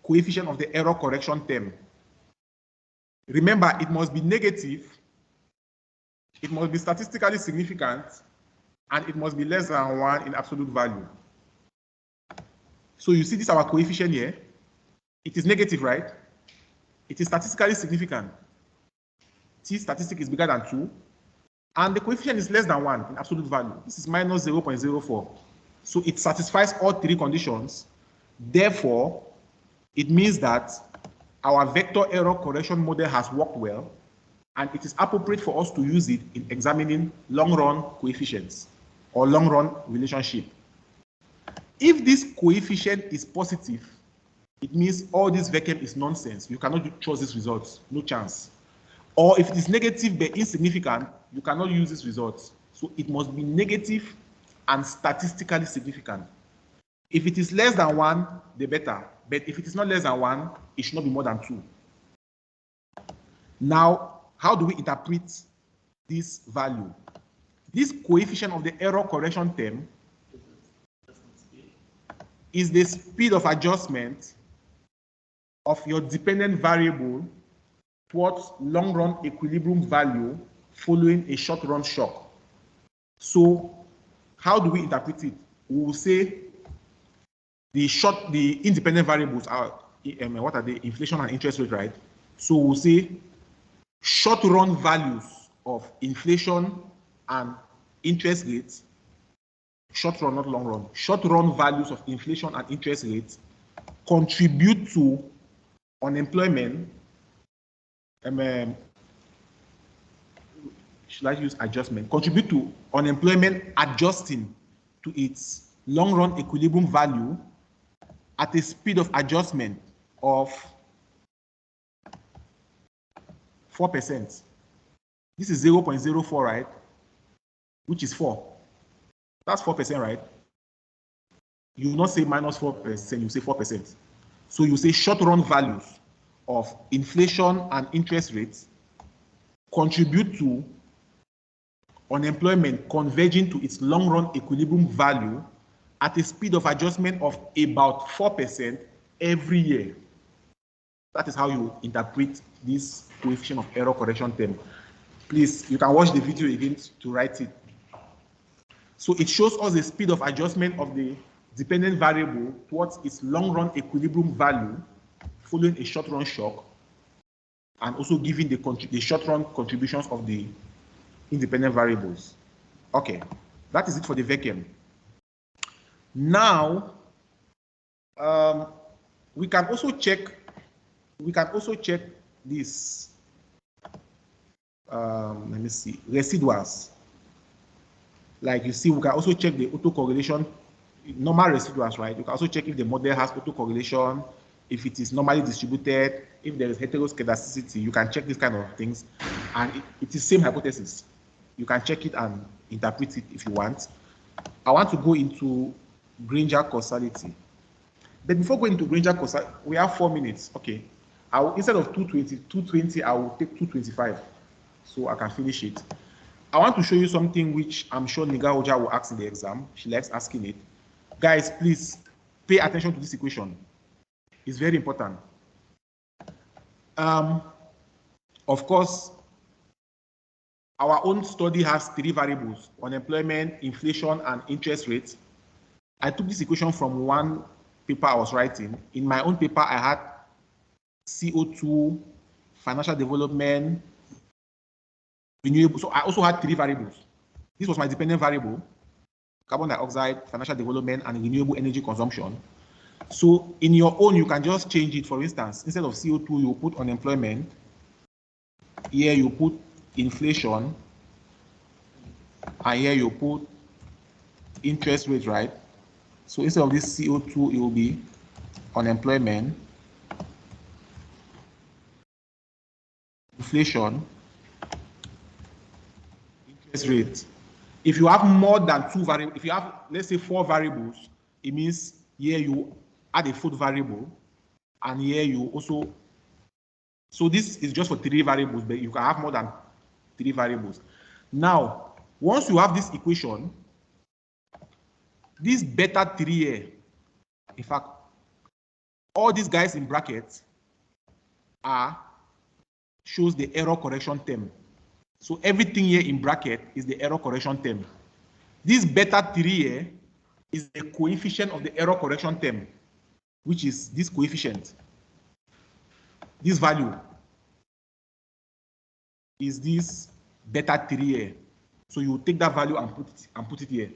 Speaker 2: coefficient of the error correction term. Remember, it must be negative, it must be statistically significant, and it must be less than 1 in absolute value. So you see this our coefficient here. It is negative, right? It is statistically significant. T statistic is bigger than 2. And the coefficient is less than 1 in absolute value. This is minus 0.04. So it satisfies all 3 conditions. Therefore, it means that our vector error correction model has worked well, and it is appropriate for us to use it in examining long-run coefficients or long-run relationship. If this coefficient is positive, it means all this VECM is nonsense. You cannot choose this result, no chance. Or if it is negative but insignificant, you cannot use this result. So it must be negative and statistically significant. If it is less than 1, the better. But if it is not less than 1, it should not be more than 2. Now, how do we interpret this value? This coefficient of the error correction term is the speed of adjustment of your dependent variable towards long-run equilibrium value following a short-run shock. So, how do we interpret it? We will say the independent variables are what are they? Inflation and interest rate, right? So we'll say short-run values of inflation and interest rates, short-run, not long-run, short-run values of inflation and interest rates contribute to unemployment. Should I use adjustment? Contribute to unemployment adjusting to its long-run equilibrium value at a speed of adjustment of 4%. This is 0.04, right? Which is 4. That's 4%, right? You will not say minus 4%, you say 4%. So you say short-run values of inflation and interest rates contribute to unemployment converging to its long-run equilibrium value at a speed of adjustment of about 4% every year. That is how you interpret this coefficient of error correction term. Please, you can watch the video again to write it. So it shows us the speed of adjustment of the dependent variable towards its long-run equilibrium value following a short-run shock, and also giving the short-run contributions of the independent variables. Okay, that is it for the VECM. Now, we can also check this. Let me see, residuals. Like you see, we can also check the autocorrelation, normal residuals, right? You can also check if the model has autocorrelation, if it is normally distributed, if there is heteroscedasticity. You can check these kind of things, and it is same hypothesis. You can check it and interpret it if you want. I want to go into Granger causality. But before going into Granger causality, we have 4 minutes. Okay. Instead of 220, I will take 225 so I can finish it. I want to show you something which I'm sure Niga Oja will ask in the exam. She likes asking it. Guys, please pay attention to this equation. It's very important. Of course, our own study has 3 variables: unemployment, inflation, and interest rates. I took this equation from one paper I was writing. In my own paper, I had CO2, financial development, renewable. So I also had 3 variables. This was my dependent variable: carbon dioxide, financial development, and renewable energy consumption. So in your own, you can just change it. For instance, instead of CO2, you put unemployment. Here you put inflation, and here you put interest rate, right? So instead of this CO2, it will be unemployment, inflation, interest rate. If you have more than 2 variables, if you have, let's say, 4 variables, it means here you add a 4th variable, and here you also, so this is just for 3 variables, but you can have more than 3 variables. Now, once you have this equation, this beta 3 here, in fact, all these guys in brackets shows the error correction term. So everything here in bracket is the error correction term. This beta 3 here is the coefficient of the error correction term, which is this coefficient. This value is this beta 3 here. So you take that value and put it here.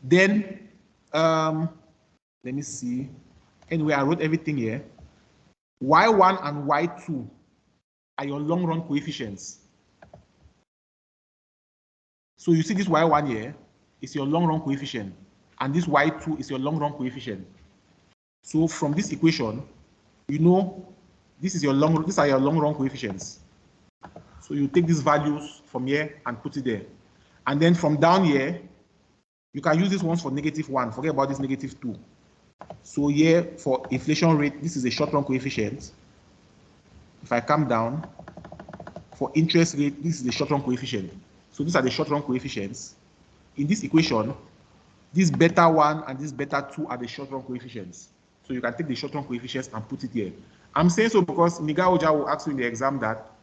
Speaker 2: Then let me see. Anyway, I wrote everything here. Y1 and Y2 are your long-run coefficients. So you see this Y1 here is your long-run coefficient, and this Y2 is your long-run coefficient. So from this equation, you know these are your long run coefficients. So you take these values from here and put it there. And then from down here, you can use these ones for -1. Forget about this -2. So here for inflation rate, this is a short run coefficient. If I come down, for interest rate, this is the short run coefficient. So these are the short run coefficients. In this equation, this beta 1 and this beta 2 are the short run coefficients. So you can take the short run coefficients and put it here. I'm saying so because Miga Oja will ask you in the exam that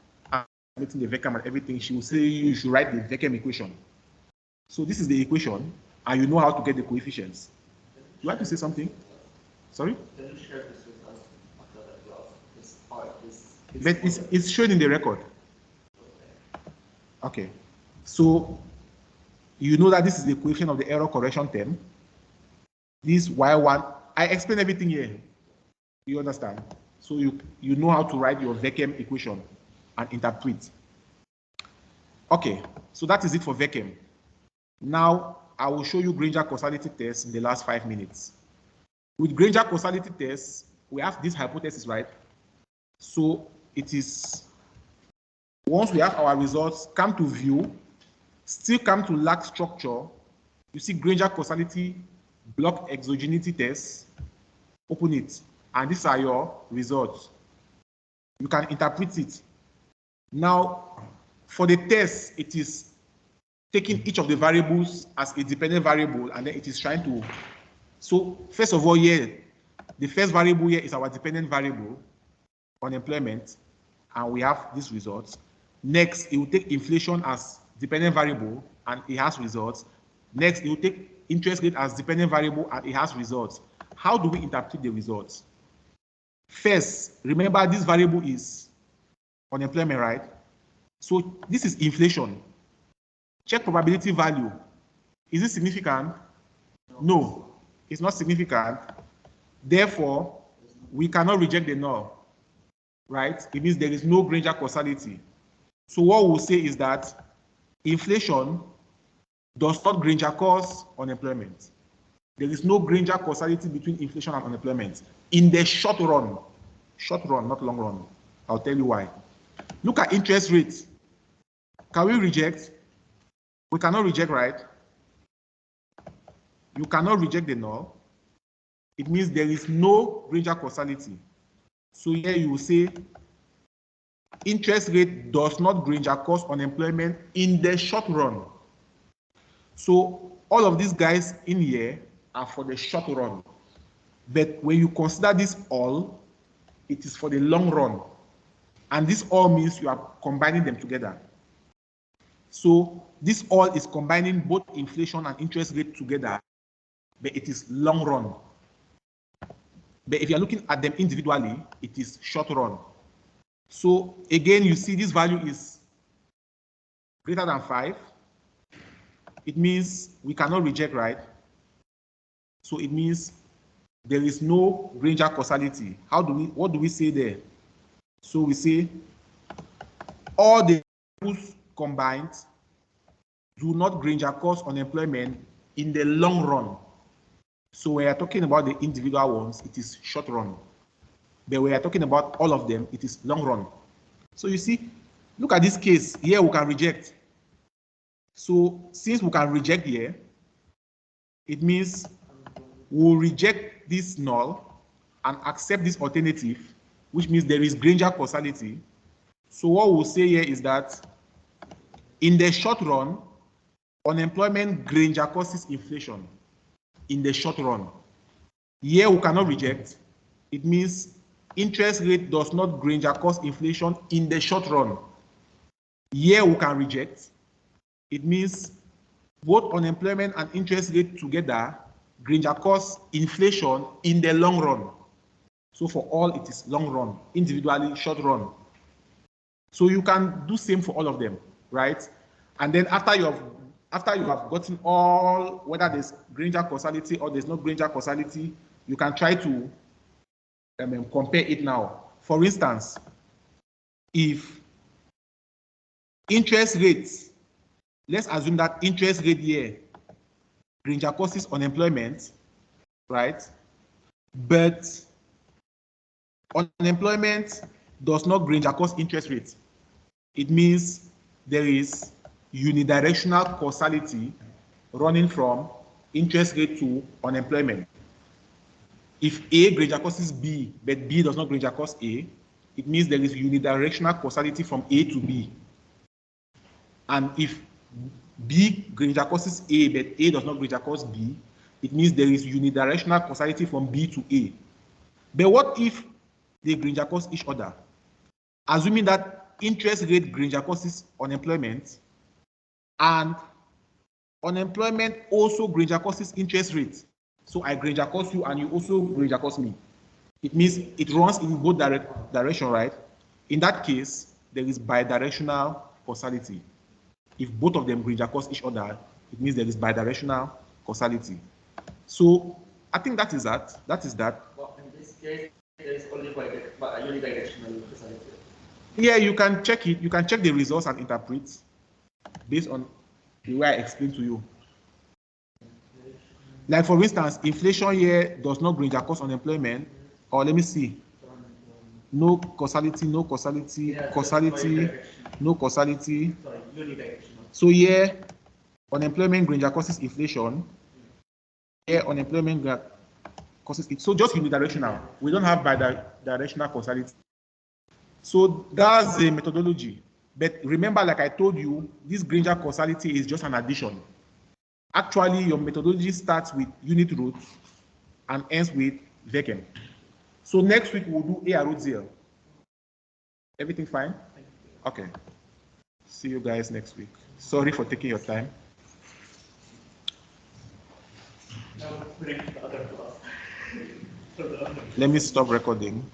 Speaker 2: making the VECM and everything, she will say you should write the VECM equation. So this is the equation, and you know how to get the coefficients. You have to say something? Sorry?
Speaker 1: Can you share this with us after that class? This part,
Speaker 2: But it's shown in the record. Okay. So you know that this is the coefficient of the error correction term. This Y1, I explain everything here. You understand? So you know how to write your VECM equation and interpret. Okay, so that is it for VECM. Now I will show you Granger causality test in the last 5 minutes. With Granger causality test, we have this hypothesis, right? So it is, once we have our results come to view, still come to lack structure, you see Granger causality block exogeneity test, open it, and these are your results. You can interpret it. Now, for the test, it is taking each of the variables as a dependent variable, and then it is trying to. So, first of all, here, the first variable here is our dependent variable, unemployment, and we have these results. Next, it will take inflation as dependent variable, and it has results. Next, it will take interest rate as dependent variable, and it has results. How do we interpret the results? First, remember this variable is unemployment, right? So this is inflation. Check probability value. Is it significant? No, it's not significant. Therefore, we cannot reject the null, right? It means there is no Granger causality. So what we'll say is that inflation does not Granger cause unemployment. There is no Granger causality between inflation and unemployment in the short run, not long run. I'll tell you why. Look at interest rates. Can we reject? We cannot reject, right? You cannot reject the null. It means there is no Granger causality. So here you will say interest rate does not Granger cause unemployment in the short run. So all of these guys in here are for the short run. But when you consider this all, it is for the long run. And this all means you are combining them together. So this all is combining both inflation and interest rate together, but it is long run. But if you're looking at them individually, it is short run. So again, you see this value is greater than 5. It means we cannot reject, right? So it means there is no Granger causality. What do we say there? So we say all the variables combined do not Granger cause unemployment in the long run. So we are talking about the individual ones, it is short run. But we are talking about all of them, it is long run. So you see, look at this case. Here we can reject. So since we can reject here, it means we'll reject this null and accept this alternative, which means there is Granger causality. So what we'll say here is that in the short run, unemployment Granger causes inflation in the short run. Here we cannot reject. It means interest rate does not Granger cause inflation in the short run. Here we can reject. It means both unemployment and interest rate together Granger cause inflation in the long run. So for all it is long run, individually short run. So you can do same for all of them, right? And then after you have gotten all, whether there's Granger causality or there's no Granger causality, you can try to compare it now. For instance, if interest rates, let's assume that interest rate here Granger causes unemployment, right? But unemployment does not Granger cause interest rate. It means there is unidirectional causality running from interest rate to unemployment. If A Granger causes B, but B does not Granger cause A, it means there is unidirectional causality from A to B. And if B Granger causes A, but A does not Granger cause B, it means there is unidirectional causality from B to A. But what if they Granger cause each other? Assuming that interest rate Granger causes unemployment, and unemployment also Granger causes interest rate. So I Granger cause you, and you also Granger cause me. It means it runs in both direction, right? In that case, there is bidirectional causality. If both of them Granger cause each other, it means there is bidirectional causality. So I think that is that. That is that.
Speaker 4: Well, in this case, there is only unidirectional causality.
Speaker 2: Yeah, you can check it. You can check the results and interpret based on the way I explained to you. Like for instance, inflation here does not Granger cause unemployment. Or let me see. No causality, no causality,
Speaker 4: Yeah,
Speaker 2: causality, no causality.
Speaker 4: Sorry, unidirectional.
Speaker 2: So here, unemployment Granger causes inflation. Here, unemployment causes it. So just unidirectional. We don't have bidirectional causality. So that's the methodology. But remember, like I told you, this Granger causality is just an addition. Actually, your methodology starts with unit roots and ends with VECM. So next week we'll do AROZL. Everything fine? Okay. See you guys next week. Sorry for taking your time.
Speaker 4: Now bring the other class.
Speaker 2: Let me stop recording.